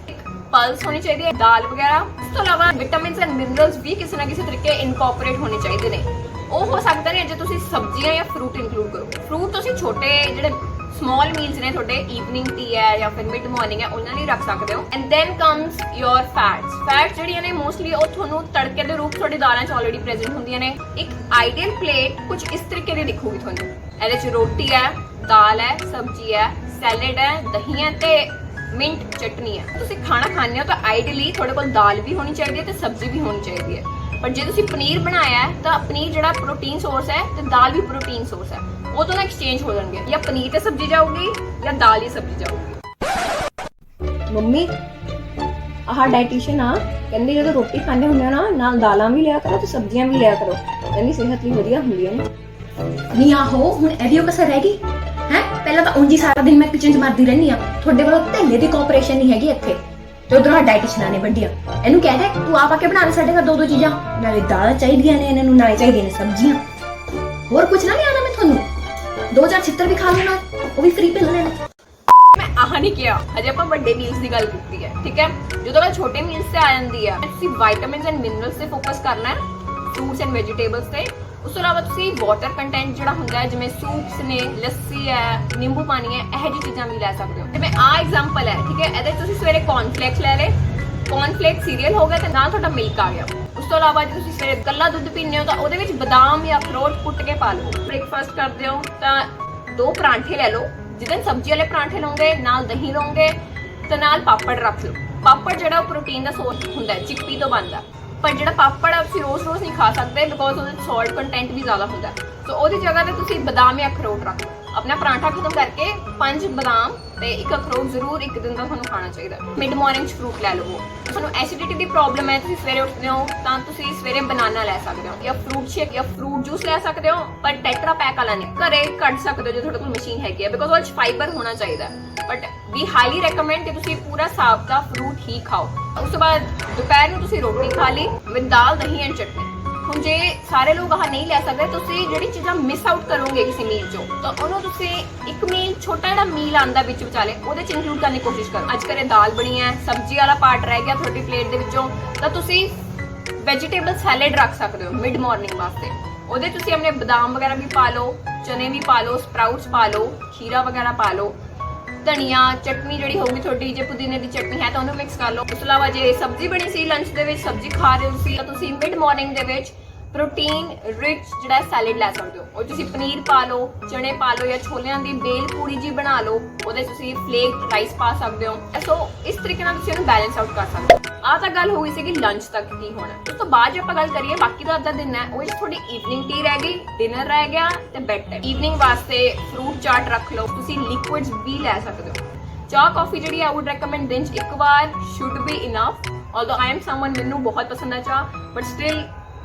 ਪਲਸ ਹੋਣੀ ਚਾਹੀਦੀ ਹੈ, ਦਾਲ ਵਗੈਰਾ। ਇਸ ਤੋਂ ਇਲਾਵਾ ਵਿਟਾਮਿਨਸ ਐਂਡ ਮਿਨਰਲਸ ਵੀ ਕਿਸੇ ਨਾ ਕਿਸੇ ਤਰੀਕੇ ਇਨਕੋਰਪੋਰੇਟ ਹੋਣੇ ਚਾਹੀਦੇ ਨੇ। ਉਹ ਹੋ ਸਕਦਾ ਨੇ ਜੇ ਤੁਸੀਂ ਸਬਜ਼ੀਆਂ ਜਾਂ ਫਰੂਟ ਇਨਕਲੂਡ ਕਰੋ। ਫਰੂਟ ਤੁਸੀਂ ਛੋਟੇ ਜਿਹੜੇ ਸਮਾਲ ਮੀਲਸ ਨੇ ਤੁਹਾਡੇ ਈਵਨਿੰਗ ਟੀ ਹੈ ਜਾਂ ਫਿਰ ਮਿਡ ਮਾਰਨਿੰਗ ਹੈ ਉਹਨਾਂ ਲਈ ਰੱਖ ਸਕਦੇ ਹੋ। And then comes your fats ਜਿਹੜੀਆਂ ਨੇ ਮੋਸਟਲੀ ਉਹ ਤੁਹਾਨੂੰ ਤੜਕੇ ਦੇ ਰੂਪ ਤੁਹਾਡੀ ਦਾਲਾਂ 'ਚ ਆਲਰੇਡੀ ਪ੍ਰੈਜ਼ੈਂਟ ਹੁੰਦੀਆਂ ਨੇ। ਇੱਕ ਆਈਡੀਅਲ ਪਲੇਟ ਕੁਝ ਇਸ ਤਰੀਕੇ ਦੀ ਦਿਖੂਗੀ ਤੁਹਾਨੂੰ। ਇਹਦੇ 'ਚ ਰੋਟੀ ਹੈ, ਦਾਲ ਹੈ, ਸਬਜ਼ੀ ਹੈ, ਸੈਲਡ ਹੈ, ਦਹੀਂ ਹੈ ਤੇ ਮਿੰਟ ਚਟਨੀ ਹੈ। ਤੁਸੀਂ ਖਾਣਾ ਖਾਂਦੇ ਹੋ ਤਾਂ ਆਈਡੀਅਲੀ ਤੁਹਾਡੇ ਕੋਲ ਦਾਲ ਵੀ ਹੋਣੀ ਚਾਹੀਦੀ ਹੈ ਤੇ ਸਬਜ਼ੀ ਵੀ ਹੋਣੀ ਚਾਹੀਦੀ ਹੈ। ਪਰ ਜੇ ਤੁਸੀਂ ਪਨੀਰ ਬਣਾਇਆ ਹੈ ਤਾਂ ਪਨੀਰ ਜਿਹੜਾ ਪ੍ਰੋਟੀਨ ਸੋਰਸ ਹੈ ਤੇ ਦਾਲ ਵੀ ਪ੍ਰੋਟੀਨ ਸੋਰਸ ਹੈ, ਉਹ ਦੋਨੋਂ ਐਕਸਚੇਂਜ ਹੋ ਜਾਣਗੇ। ਜਾਂ ਪਨੀਰ ਤੇ ਸਬਜ਼ੀ ਜਾਊਗੀ ਜਾਂ ਦਾਲ ਹੀ ਸਬਜ਼ੀ ਜਾਊਗੀ। ਮੰਮੀ ਆਹ ਡਾਈਟੀਸ਼ੀਅਨ ਆ ਕਹਿੰਦੀ ਜਦੋਂ ਰੋਟੀ ਖਾਂਦੇ ਹੁੰਦੇ ਨਾ ਨਾਲ ਦਾਲਾਂ ਵੀ ਲਿਆ ਕਰੋ ਤੇ ਸਬਜ਼ੀਆਂ ਵੀ ਲਿਆ ਕਰੋ, ਕਹਿੰਦੀ ਸਿਹਤ ਲਈ ਵਧੀਆ ਹੁੰਦੀਆਂ ਨੇ। ਨਹੀਂ ਆਹੋ ਹੁਣ ਇਹਦੀ ਕਸਰ ਰਹਿ ਗਈ ਹੈ। ਪਹਿਲਾਂ ਤਾਂ ਉਂਝ ਹੀ ਸਾਰਾ ਦਿਨ ਮੈਂ ਕਿਚਨ 'ਚ ਮਰਦੀ ਰਹਿੰਦੀ ਆ, ਤੁਹਾਡੇ ਵੱਲੋਂ ਢਿੱਲੇ ਦੀ ਕੋਆਪਰੇਸ਼ਨ ਨਹੀਂ ਹੈਗੀ ਇੱਥੇ। ਤੇ ਉਧਰੋਂ ਡਾਈਟੀਸ਼ੀਅਨਾਂ ਨੇ ਵੱਡੀਆਂ ਇਹਨੂੰ ਕਹਿ ਦੇ ਤੂੰ ਆਪ ਆ ਕੇ ਬਣਾ ਲੈ ਸਾਡੇ ਘਰ 2-2 ਚੀਜ਼ਾਂ, ਨਾਲੇ ਦਾਲਾਂ ਚਾਹੀਦੀਆਂ ਨੇ ਇਹਨਾਂ ਨੂੰ, ਨਾਲੇ ਚਾਹੀਦੀਆਂ ਨੇ ਸਬਜ਼ੀਆਂ, ਹੋਰ ਕੁਝ ਨਾ ਲਿਆਣਾ ਮੈਂ ਤੁਹਾਨੂੰ। 2-4 ਛਿੱਤਰ ਵੀ ਖਾ ਲੂੰਗਾ, ਉਹ ਵੀ ਫ੍ਰੀ ਮਿਲ ਲੈਣੇ। ਮੈਂ ਆਹ ਨਹੀਂ ਕਿਹਾ, ਹਜੇ ਆਪਾਂ ਵੱਡੇ ਮੀਲਸ ਦੀ ਗੱਲ ਕੀਤੀ ਹੈ, ਠੀਕ ਹੈ। ਜਦੋਂ ਮੈਂ ਛੋਟੇ ਮੀਲਸ ਤੇ ਆ ਜਾਂਦੀ ਹੈ ਤੁਸੀਂ ਵਿਟਾਮਿਨਸ ਐਂਡ ਮਿਨਰਲਸ ਤੇ ਫੋਕਸ ਕਰਨਾ ਹੈ, ਫਰੂਟਸ ਐਂਡ ਵੈਜੀਟੇਬਲਸ ਤੇ। ਉਸ ਤੋਂ ਇਲਾਵਾ ਤੁਸੀਂ ਵਾਟਰ ਕੰਟੈਂਟ ਜਿਹੜਾ ਹੁੰਦਾ ਹੈ ਜਿਵੇਂ ਸੂਪਸ ਨੇ, ਲੱਸੀ ਹੈ, ਨਿੰਬੂ ਪਾਣੀ ਹੈ, ਇਹੋ ਜਿਹੀ ਚੀਜ਼ਾਂ ਵੀ ਲੈ ਸਕਦੇ ਹੋ। ਜਿਵੇਂ ਆ ਐਗਜ਼ਾਮਪਲ ਹੈ, ਠੀਕ ਹੈ, ਇਹਦੇ ਤੁਸੀਂ ਸਵੇਰੇ ਕੌਰਨਫਲੇਕਸ ਲੈ ਲਏ, ਕੌਰਨਫਲੇਕਸ ਸੀਰੀਅਲ ਹੋ ਗਿਆ ਤੇ ਨਾਲ ਤੁਹਾਡਾ ਮਿਲਕ ਆ ਗਿਆ। ਉਸ ਤੋਂ ਇਲਾਵਾ ਜੇ ਤੁਸੀਂ ਸਵੇਰੇ ਕੱਲਾ ਦੁੱਧ ਪੀਂਦੇ ਹੋ ਤਾਂ ਉਹਦੇ ਵਿੱਚ ਬਦਾਮ ਜਾਂ ਅਖਰੋਟ ਕੁੱਟ ਕੇ ਪਾ ਲਓ। ਬ੍ਰੇਕਫਾਸਟ ਕਰਦੇ ਹੋ ਤਾਂ 2 ਪਰਾਂਠੇ ਲੈ ਲਓ, ਜਿੱਦਾਂ ਸਬਜ਼ੀ ਵਾਲੇ ਪਰਾਂਠੇ ਲਓਗੇ ਨਾਲ ਦਹੀਂ ਲਓਗੇ ਤੇ ਨਾਲ ਪਾਪੜ ਰੱਖ ਲਓ। ਪਾਪੜ ਜਿਹੜਾ ਉਹ ਪ੍ਰੋਟੀਨ ਦਾ ਸੋਰਸ ਹੁੰਦਾ ਹੈ, ਚਿੱਕਪੀ ਤੋਂ ਬਣਦਾ, ਪਰ ਜਿਹੜਾ ਪਾਪੜ ਆ ਤੁਸੀਂ ਰੋਜ਼-ਰੋਜ਼ ਨਹੀਂ ਖਾ ਸਕਦੇ ਬਿਕੋਜ਼ ਉਹਦੇ ਸਾਲਟ ਕੰਟੈਂਟ ਵੀ ਜ਼ਿਆਦਾ ਹੁੰਦਾ। ਸੋ ਉਹਦੀ ਜਗ੍ਹਾ ਤੇ ਤੁਸੀਂ ਬਦਾਮ ਜਾਂ ਅਖਰੋਟ ਰੱਖ ਲਓ। ਆਪਣਾ ਪਰਾਂਠਾ ਖਤਮ ਕਰਕੇ 5 ਬਦਾਮ ਤੇ 1 ਅਖਰੋਟ ਜ਼ਰੂਰ ਇੱਕ ਦਿਨ ਦਾ ਤੁਹਾਨੂੰ ਖਾਣਾ ਚਾਹੀਦਾ। ਮਿਡ ਮਾਰਨਿੰਗ 'ਚ ਫਰੂਟ ਲੈ ਲਵੋ। ਤੁਹਾਨੂੰ ਐਸਿਡਿਟੀ ਦੀ ਪ੍ਰੋਬਲਮ ਹੈ, ਤੁਸੀਂ ਸਵੇਰੇ ਉੱਠਦੇ ਹੋ ਤਾਂ ਤੁਸੀਂ ਸਵੇਰੇ ਬਨਾਨਾ ਲੈ ਸਕਦੇ ਹੋ ਜਾਂ ਫਰੂਟ ਸ਼ੇਕ ਜਾਂ ਫਰੂਟ ਜੂਸ ਲੈ ਸਕਦੇ ਹੋ, ਪਰ ਟੈਟਰਾ ਪੈਕ ਵਾਲਾ ਨਹੀਂ। ਘਰੇ ਕੱਢ ਸਕਦੇ ਹੋ ਜੇ ਤੁਹਾਡੇ ਕੋਲ ਮਸ਼ੀਨ ਹੈਗੀ ਹੈ ਬਿਕੋਜ਼ ਉਹਦੇ 'ਚ ਫਾਈਬਰ ਹੋਣਾ ਚਾਹੀਦਾ। ਬਟ ਵੀ ਹਾਈਲੀ ਰეკਮੈਂਡ ਕਿ ਤੁਸੀਂ ਪੂਰਾ ਸਾਬਤਾ ਫਰੂਟ ਹੀ ਖਾਓ। ਉਸ ਤੋਂ ਬਾਅਦ ਦੁਪਹਿਰ ਨੂੰ ਤੁਸੀਂ ਰੋਟੀ ਖਾ ਲਈ ਵਿਦ ਦਾਲ, ਦਹੀਂ ਐਂਡ ਚਟਨੀ। ਹੁਣ ਜੇ ਸਾਰੇ ਲੋਕ ਆਹ ਨਹੀਂ ਲੈ ਸਕਦੇ, ਤੁਸੀਂ ਜਿਹੜੀ ਚੀਜ਼ਾਂ ਮਿਸ ਆਊਟ ਕਰੋਗੇ ਕਿਸੇ ਮੀਲ ਚੋਂ ਤਾਂ ਉਹਨੂੰ ਤੁਸੀਂ ਇੱਕ ਮੀਲ, ਛੋਟਾ ਜਿਹੜਾ ਮੀਲ ਆਂਦਾ ਵਿੱਚ ਵਿਚਾਲੇ, ਉਹਦੇ ਚ ਇਨਕਲੂਡ ਕਰਨ ਦੀ ਕੋਸ਼ਿਸ਼ ਕਰੋ। ਅੱਜ ਘਰੇ ਦਾਲ ਬਣੀ ਹੈ, ਸਬਜ਼ੀ ਵਾਲਾ ਪਾਰਟ ਰਹਿ ਗਿਆ ਤੁਹਾਡੀ ਪਲੇਟ ਦੇ ਵਿੱਚੋਂ, ਤਾਂ ਤੁਸੀਂ ਵੈਜੀਟੇਬਲ ਸੈਲਡ ਰੱਖ ਸਕਦੇ ਹੋ ਮਿਡ ਮਾਰਨਿੰਗ ਵਾਸਤੇ। ਉਹਦੇ ਤੁਸੀਂ ਆਪਣੇ ਬਦਾਮ ਵਗੈਰਾ ਵੀ ਪਾ ਲਓ, ਚਨੇ ਵੀ ਪਾ ਲਓ, ਸਪਰਾਊਟਸ ਪਾ ਲਓ, ਖੀਰਾ ਵਗੈਰਾ ਪਾ ਲਓ, ਧਨੀਆ, ਚਟਨੀ ਜਿਹੜੀ ਹੋਊਗੀ ਤੁਹਾਡੀ, ਜੇ ਪੁਦੀਨੇ ਦੀ ਚਟਨੀ ਹੈ ਤਾਂ ਉਹਨੂੰ ਮਿਕਸ ਕਰ ਲਓ। ਉਸ ਤੋਂ ਇਲਾਵਾ ਜੇ ਸਬਜ਼ੀ ਬਣੀ ਸੀ ਲੰਚ ਦੇ ਵਿੱਚ, ਸਬਜ਼ੀ ਖਾ ਰਹੇ ਹੋ ਤੁਸੀਂ, ਤਾਂ ਤੁਸੀਂ ਮਿਡ ਮਾਰਨਿੰਗ ਦੇ ਵਿੱਚ ਪ੍ਰੋਟੀਨ ਰਿਚ ਜਿਹੜਾ ਸੈਲਡ ਲੈ ਸਕਦੇ ਹੋ। ਉਹ ਤੁਸੀਂ ਪਨੀਰ ਪਾ ਲਓ, ਚਨੇ ਪਾ ਲਓ ਜਾਂ ਛੋਲਿਆਂ ਦੀ ਬੇਲ ਪੂੜੀ ਜੀ ਬਣਾ ਲਓ, ਉਹਦੇ ਤੁਸੀਂ ਫਲੇਕ ਰਾਈਸ ਪਾ ਸਕਦੇ ਹੋ। ਸੋ ਇਸ ਤਰੀਕੇ ਨਾਲ ਤੁਸੀਂ ਉਹਨੂੰ ਬੈਲੈਂਸ ਆਊਟ ਕਰ ਸਕਦੇ ਹੋ। ਆਹ ਤਾਂ ਗੱਲ ਹੋ ਗਈ ਸੀਗੀ ਲੰਚ ਤੱਕ ਕੀ ਹੋਣਾ। ਉਸ ਤੋਂ ਬਾਅਦ ਜੇ ਆਪਾਂ ਗੱਲ ਕਰੀਏ ਬਾਕੀ ਦਾ ਅੱਧਾ ਦਿਨ ਹੈ, ਉਹ ਵਿੱਚ ਤੁਹਾਡੀ ਈਵਨਿੰਗ ਟੀ ਰਹਿ ਗਈ, ਡਿਨਰ ਰਹਿ ਗਿਆ ਤੇ ਬੈਡ ਟਾਈਮ। ਈਵਨਿੰਗ ਵਾਸਤੇ ਫਰੂਟ ਚਾਟ ਰੱਖ ਲਓ, ਤੁਸੀਂ ਲਿਕੁਇਡਸ ਵੀ ਲੈ ਸਕਦੇ ਹੋ। ਚਾਹ ਕਾਫੀ ਜਿਹੜੀ ਆ ਵੁੱਡ ਰეკਮੈਂਡ ਦਿਨ 'ਚ 1 ਵਾਰ should be enough. Although I am someone, ਮੈਨੂੰ ਬਹੁਤ ਪਸੰਦ ਹੈ ਚਾਹ, ਬਟ ਸਟਿਲ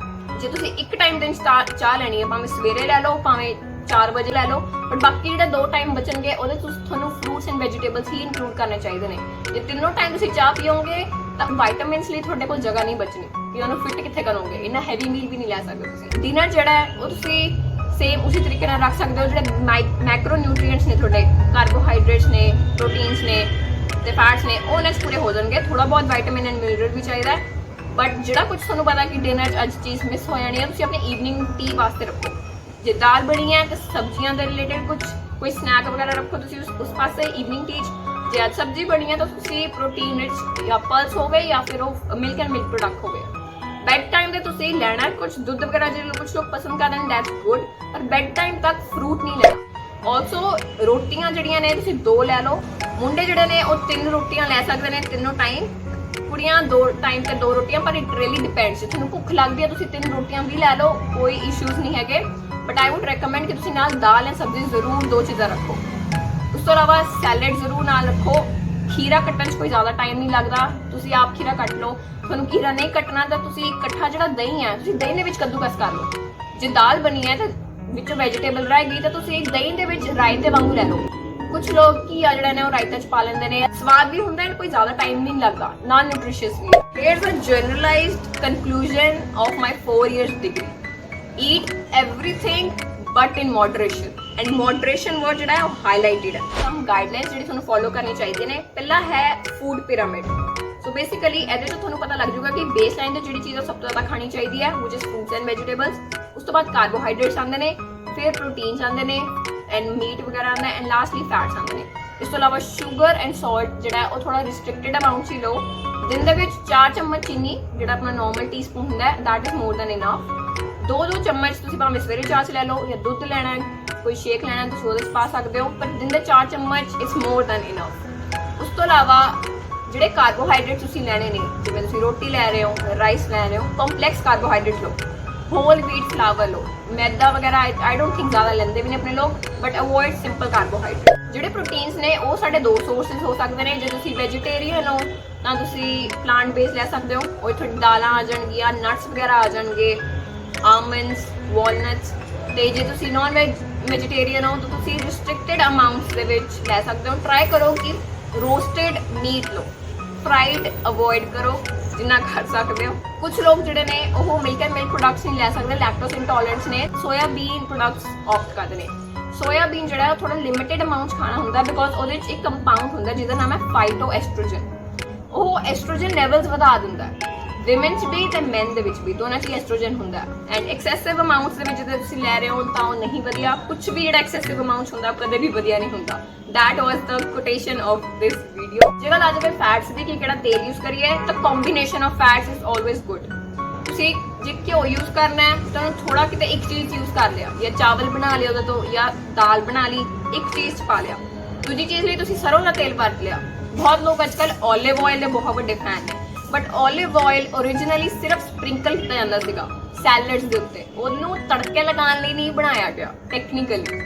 ਜੇ ਤੁਸੀਂ ਇੱਕ ਟਾਈਮ ਦਿਨ 'ਚ ਚਾਹ ਲੈਣੀ ਹੈ, ਭਾਵੇਂ ਸਵੇਰੇ ਲੈ ਲਓ, ਭਾਵੇਂ 4 ਵਜੇ ਲੈ ਲਓ, ਬਟ ਬਾਕੀ ਜਿਹੜੇ 2 ਟਾਈਮ ਬਚਣਗੇ ਉਹਦੇ ਤੁਸੀਂ ਤੁਹਾਨੂੰ fruits and vegetables he include ਕਰਨੇ ਚਾਹੀਦੇ ਨੇ। ਜੇ ਤਿੰਨੋਂ ਟਾਈਮ ਤੁਸੀਂ ਚਾਹ ਪੀਓਗੇ ਤਾਂ ਵਾਈਟਾਮਿਨਸ ਲਈ ਤੁਹਾਡੇ ਕੋਲ ਜਗ੍ਹਾ ਨਹੀਂ ਬਚਣੀ ਕਿ ਉਹਨੂੰ ਫਿੱਟ ਕਿੱਥੇ ਕਰੋਗੇ। ਇੰਨਾ ਹੈਵੀ ਮੀਲ ਵੀ ਨਹੀਂ ਲੈ ਸਕਦੇ ਤੁਸੀਂ। ਡਿਨਰ ਜਿਹੜਾ ਹੈ ਉਹ ਤੁਸੀਂ ਸੇਮ ਉਸੇ ਤਰੀਕੇ ਨਾਲ ਰੱਖ ਸਕਦੇ ਹੋ। ਜਿਹੜੇ ਮੈਕਰੋ ਨਿਊਟ੍ਰੀਐਂਟਸ ਨੇ ਤੁਹਾਡੇ, ਕਾਰਬੋਹਾਈਡਰੇਟਸ ਨੇ, ਪ੍ਰੋਟੀਨਸ ਨੇ ਤੇ ਫੈਟਸ ਨੇ, ਉਹ ਨੈਕਸਟ ਪੂਰੇ ਹੋ ਜਾਣਗੇ। ਥੋੜਾ ਬਹੁਤ ਵਿਟਾਮਿਨ ਐਂਡ ਮਿਨਰਲ ਵੀ ਚਾਹੀਦਾ, ਬਟ ਜਿਹੜਾ ਕੁਝ ਤੁਹਾਨੂੰ ਪਤਾ ਕਿ ਡਿਨਰ 'ਚ ਅੱਜ ਚੀਜ਼ ਮਿਸ ਹੋ ਜਾਣੀ ਹੈ, ਤੁਸੀਂ ਆਪਣੀ ਈਵਨਿੰਗ ਟੀ ਵਾਸਤੇ ਰੱਖੋ। ਜੇ ਦਾਲ ਬਣੀ ਹੈ ਤਾਂ ਸਬਜ਼ੀਆਂ ਦੇ ਰਿਲੇਟਡ ਕੋਈ ਸਨੈਕ ਵਗੈਰਾ ਰੱਖੋ ਤੁਸੀਂ ਉਸ ਪਾਸੇ ਈਵਨਿੰਗ ਟੀ 'ਚ। ਜੇ ਅੱਜ ਸਬਜ਼ੀ ਬਣੀ ਹੈ ਤਾਂ ਤੁਸੀਂ ਪ੍ਰੋਟੀਨ ਰਿਚ ਜਾਂ ਪਲਸ ਹੋਵੇ ਜਾਂ ਫਿਰ ਉਹ ਮਿਲਕ ਐਂਡ ਮਿਲਕ ਪ੍ਰੋਡਕਟ ਹੋਵੇ। ਬੈਡ ਟਾਈਮ ਤੇ ਤੁਸੀਂ ਲੈਣਾ ਕੁਝ ਦੁੱਧ ਵਗੈਰਾ, ਜਿਹੜੇ ਕੁਝ ਲੋਕ ਪਸੰਦ ਕਰਦੇ ਨੇ ਦੈਟਸ ਗੁੱਡ, ਪਰ ਬੈਡ ਟਾਈਮ ਤੱਕ ਫਰੂਟ ਨਹੀਂ ਲੈਣਾ। ਆਲਸੋ ਰੋਟੀਆਂ ਜਿਹੜੀਆਂ ਨੇ ਤੁਸੀਂ 2 ਲੈ ਲਓ। ਮੁੰਡੇ ਜਿਹੜੇ ਨੇ ਉਹ 3 ਰੋਟੀਆਂ ਲੈ ਸਕਦੇ ਨੇ ਤਿੰਨੋਂ ਟਾਈਮ, ਕੁੜੀਆਂ 2 ਟਾਈਮ ਤੇ 2 ਰੋਟੀਆਂ, ਪਰ ਇਟ ਰੀਅਲੀ ਡਿਪੈਂਡਸ। ਜੇ ਤੁਹਾਨੂੰ ਭੁੱਖ ਲੱਗਦੀ ਹੈ ਤੁਸੀਂ 3 ਰੋਟੀਆਂ ਵੀ ਲੈ ਲਓ, ਕੋਈ ਇਸ਼ੂਜ਼ ਨਹੀਂ ਹੈਗੇ, ਬਟ ਆਈ ਵੁੱਡ ਰეკਮੈਂਡ ਕਿ ਤੁਸੀਂ ਨਾਲ ਦਾਲ ਜਾਂ ਸਬਜ਼ੀ ਜ਼ਰੂਰ 2 ਚੀਜ਼ਾਂ ਰੱਖੋ। ਉਸ ਤੋਂ ਇਲਾਵਾ ਸੈਲਡ ਜ਼ਰੂਰ ਨਾਲ ਰੱਖੋ। ਖੀਰਾ ਕੱਟਣ 'ਚ ਕੋਈ ਜ਼ਿਆਦਾ ਟਾਈਮ ਨਹੀਂ ਲੱਗਦਾ, ਤੁਸੀਂ ਆਪ ਖੀਰਾ ਕੱਟ ਲਓ। ਤੁਹਾਨੂੰ ਖੀਰਾ ਨਹੀਂ ਕੱਟਣਾ ਤਾਂ ਤੁਸੀਂ ਇਕੱਠਾ ਜਿਹੜਾ ਦਹੀਂ ਹੈ ਤੁਸੀਂ ਦਹੀਂ ਦੇ ਵਿੱਚ ਕੱਦੂਕਸ ਕਰ ਲਓ। ਜੇ ਦਾਲ ਬਣੀ ਹੈ ਤਾਂ ਵਿੱਚੋਂ ਵੈਜੀਟੇਬਲ ਰਹਿ ਗਈ ਤਾਂ ਤੁਸੀਂ ਇੱਕ ਦਹੀਂ ਦੇ ਵਿੱਚ ਰਾਇਤੇ ਵਾਂਗੂ ਲੈ ਲਓ। ਕੁਝ ਲੋਕ ਕੀ ਆ ਜਿਹੜਾ ਨੇ ਉਹ ਰਾਇਤੇ 'ਚ ਪਾ ਲੈਂਦੇ ਨੇ, ਸਵਾਦ ਵੀ ਹੁੰਦਾ ਹੈ, ਕੋਈ ਜ਼ਿਆਦਾ ਟਾਈਮ ਨਹੀਂ ਲੱਗਦਾ, ਨਾਨ ਨਿਊਟ੍ਰੀਸ਼ੀਅਸ ਵੀ। Here's a generalized conclusion of my 4 years degree. Eat everything but in moderation. And moderation word ਜਿਹੜਾ ਹੈ ਉਹ highlighted ਹੈ। Some guidelines ਜਿਹੜੀ ਤੁਹਾਨੂੰ ਫੋਲੋ ਕਰਨੀ ਚਾਹੀਦੀ ਨੇ। ਪਹਿਲਾ ਹੈ ਫੂਡ ਪਿਰਾਮਿਡ। ਸੋ ਬੇਸਿਕਲੀ ਇਹਦੇ ਤੋਂ ਤੁਹਾਨੂੰ ਪਤਾ ਲੱਗ ਜਾਊਗਾ ਕਿ ਬੇਸਲਾਈਨ ਤੇ ਜਿਹੜੀ ਚੀਜ਼ ਸਭ ਤੋਂ ਜ਼ਿਆਦਾ ਖਾਣੀ ਚਾਹੀਦੀ ਹੈ which is fruits and vegetables। ਉਸ ਤੋਂ ਬਾਅਦ ਕਾਰਬੋਹਾਈਡਰੇਟਸ ਆਉਂਦੇ ਨੇ, ਫਿਰ ਪ੍ਰੋਟੀਨਸ ਆਉਂਦੇ ਨੇ ਐਂਡ ਮੀਟ ਵਗੈਰਾ ਆਉਂਦਾ, ਐਂਡ ਲਾਸਟਲੀ ਫੈਟਸ ਆਉਂਦੇ ਨੇ। ਇਸ ਤੋਂ ਇਲਾਵਾ ਸ਼ੂਗਰ ਐਂਡ ਸਾਲਟ ਜਿਹੜਾ ਉਹ ਥੋੜਾ ਰਿਸਟ੍ਰਿਕਟਡ ਅਮਾਉਂਟ 'ਚ ਹੀ ਲਓ। ਦਿਨ ਦੇ ਵਿੱਚ 4 ਚਮਚ ਚੀਨੀ, ਜਿਹੜਾ ਆਪਣਾ ਨਾਰਮਲ ਟੀਸਪੂਨ ਹੁੰਦਾ ਹੈ, that is more than enough. 2-2 ਚਮਚ ਤੁਸੀਂ ਭਾਵੇਂ ਸਵੇਰੇ ਚਾਹ 'ਚ ਲੈ ਲਓ, ਜਾਂ ਦੁੱਧ ਲੈਣਾ, ਕੋਈ ਸ਼ੇਕ ਲੈਣਾ ਤੁਸੀਂ ਉਹਦੇ 'ਚ ਪਾ ਸਕਦੇ ਹੋ, ਪਰ ਦਿਨ ਦੇ 4 ਚਮਚ ਇਜ਼ ਮੋਰ ਦੈਨ ਇਨਫ। ਉਸ ਤੋਂ ਇਲਾਵਾ ਜਿਹੜੇ ਕਾਰਬੋਹਾਈਡਰੇਟ ਤੁਸੀਂ ਲੈਣੇ ਨੇ, ਜਿਵੇਂ ਤੁਸੀਂ ਰੋਟੀ ਲੈ ਰਹੇ ਹੋ, ਰਾਈਸ ਲੈ ਰਹੇ ਹੋ, ਕੰਪਲੈਕਸ ਕਾਰਬੋਹਾਈਡਰੇਟ ਲਓ, ਹੋਲ ਵੀਟ ਫਲਾਵਰ ਲਓ। ਮੈਦਾ ਵਗੈਰਾ ਆਈ ਡੋਂਟ ਥਿੰਕ ਜ਼ਿਆਦਾ ਲੈਂਦੇ ਵੀ ਨੇ ਆਪਣੇ ਲੋਕ, ਬਟ ਅਵੋਇਡ ਸਿੰਪਲ ਕਾਰਬੋਹਾਈਡਰੇਟ। ਜਿਹੜੇ ਪ੍ਰੋਟੀਨਸ ਨੇ ਉਹ ਸਾਡੇ 2 ਸੋਰਸਿਸ ਹੋ ਸਕਦੇ ਨੇ। ਜੇ ਤੁਸੀਂ ਵੈਜੀਟੇਰੀਅਨ ਹੋ ਤਾਂ ਤੁਸੀਂ ਪਲਾਂਟ ਬੇਸ ਲੈ ਸਕਦੇ ਹੋ, ਉਹ ਤੁਹਾਡੀ ਦਾਲਾਂ ਆ ਜਾਣਗੀਆਂ, ਨਟਸ ਵਗੈਰਾ ਆ ਜਾਣਗੇ, ਆਲਮੰਡਸ, ਵਾਲਨਟਸ। ਤੇ ਜੇ ਤੁਸੀਂ ਨਾਨ ਵੈਜੀਟੇਰੀਅਨ ਹੋ ਤਾਂ ਤੁਸੀਂ ਰਿਸਟ੍ਰਿਕਟਡ ਅਮਾਉਂਟਸ ਦੇ ਵਿੱਚ ਲੈ ਸਕਦੇ ਹੋ। ਟਰਾਈ ਕਰੋ ਕਿ ਰੋਸਟਡ ਮੀਟ ਲਓ, ਫਰਾਈਡ ਅਵੋਇਡ ਕਰੋ ਜਿੰਨਾ ਕਰ ਸਕਦੇ ਹੋ। ਕੁਝ ਲੋਕ ਜਿਹੜੇ ਨੇ ਉਹ ਮਿਲਕ ਐਂਡ ਮਿਲਕ ਪ੍ਰੋਡਕਟਸ ਨਹੀਂ ਲੈ ਸਕਦੇ, ਲੈਕਟੋਸ ਇੰਟੋਲਰੈਂਟਸ ਨੇ, ਸੋਇਆਬੀਨ ਪ੍ਰੋਡਕਟਸ ਆਪਟ ਕਰਦੇ ਨੇ। ਸੋਇਆਬੀਨ ਜਿਹੜਾ ਉਹ ਥੋੜਾ ਲਿਮਿਟਡ ਅਮਾਉਂਟ 'ਚ ਖਾਣਾ ਹੁੰਦਾ ਬਿਕੋਜ਼ ਉਹਦੇ 'ਚ ਇੱਕ ਕੰਪਾਊਂਡ ਹੁੰਦਾ ਜਿਹਦਾ ਨਾਮ ਹੈ ਫਾਈਟੋ ਐਸਟ੍ਰੋਜਨ। ਉਹ ਐਸਟ੍ਰੋਜਨ ਲੈਵਲਸ ਵਧਾ ਦਿੰਦਾ ਹੈ। ਵਿਮਨ 'ਚ ਵੀ ਤੇ ਮੈਨ ਦੇ ਵਿੱਚ ਵੀ ਦੋਨਾਂ 'ਚ ਐਸਟ੍ਰੋਜਨ ਹੁੰਦਾ ਐਂਡ ਐਕਸੈਸਿਵ ਅਮਾਉਂਟਸ ਦੇ ਵਿੱਚ ਜੇ ਤੁਸੀਂ ਲੈ ਰਹੇ ਹੋ ਤਾਂ ਉਹ ਨਹੀਂ ਵਧੀਆ। ਕੁਝ ਵੀ ਜਿਹੜਾ ਐਕਸੈਸਿਵ ਅਮਾਉਂਟਸ ਹੁੰਦਾ ਕਦੇ ਵੀ ਵਧੀਆ ਨਹੀਂ ਹੁੰਦਾ। that was the quotation of this video। ਜੇ ਗੱਲ ਆ ਜਾਵੇ ਫੈਟਸ ਦੀ ਕਿ ਕਿਹੜਾ ਤੇਲ ਯੂਜ਼ ਕਰੀਏ ਤਾਂ combination of fats is always good। ਤੁਸੀਂ ਜੇ ਘਿਓ ਯੂਜ਼ ਕਰਨਾ ਹੈ ਤਾਂ ਥੋੜਾ ਕਿਤੇ ਇੱਕ ਚੀਜ਼ ਯੂਜ਼ ਕਰ ਲਿਆ, ਜਾਂ ਚਾਵਲ ਬਣਾ ਲਿਆ ਉਹਦੇ ਤੋਂ, ਜਾਂ ਦਾਲ ਬਣਾ ਲਈ, ਇੱਕ ਚੀਜ਼ 'ਚ ਪਾ ਲਿਆ। ਦੂਜੀ ਚੀਜ਼ ਲਈ ਤੁਸੀਂ ਸਰੋਂ ਦਾ ਤੇਲ ਵਰਤ ਲਿਆ। ਬਹੁਤ ਲੋਕ ਅੱਜ ਕੱਲ੍ਹ ਓਲਿਵ ਆਇਲ ਦੇ ਬਹੁਤ ਵੱਡੇ ਫੈਨ ਨੇ, ਬਟ ਓਲਿਵ ਆਇਲ ਓਰੀਜਨਲੀ ਸਿਰਫ ਸਪ੍ਰਿੰਕਲ ਕੀਤਾ ਜਾਂਦਾ ਸੀਗਾ ਸੈਲਡਸ ਦੇ ਉੱਤੇ, ਉਹਨੂੰ ਤੜਕੇ ਲਗਾਉਣ ਲਈ ਨਹੀਂ ਬਣਾਇਆ ਗਿਆ ਟੈਕਨੀਕਲੀ।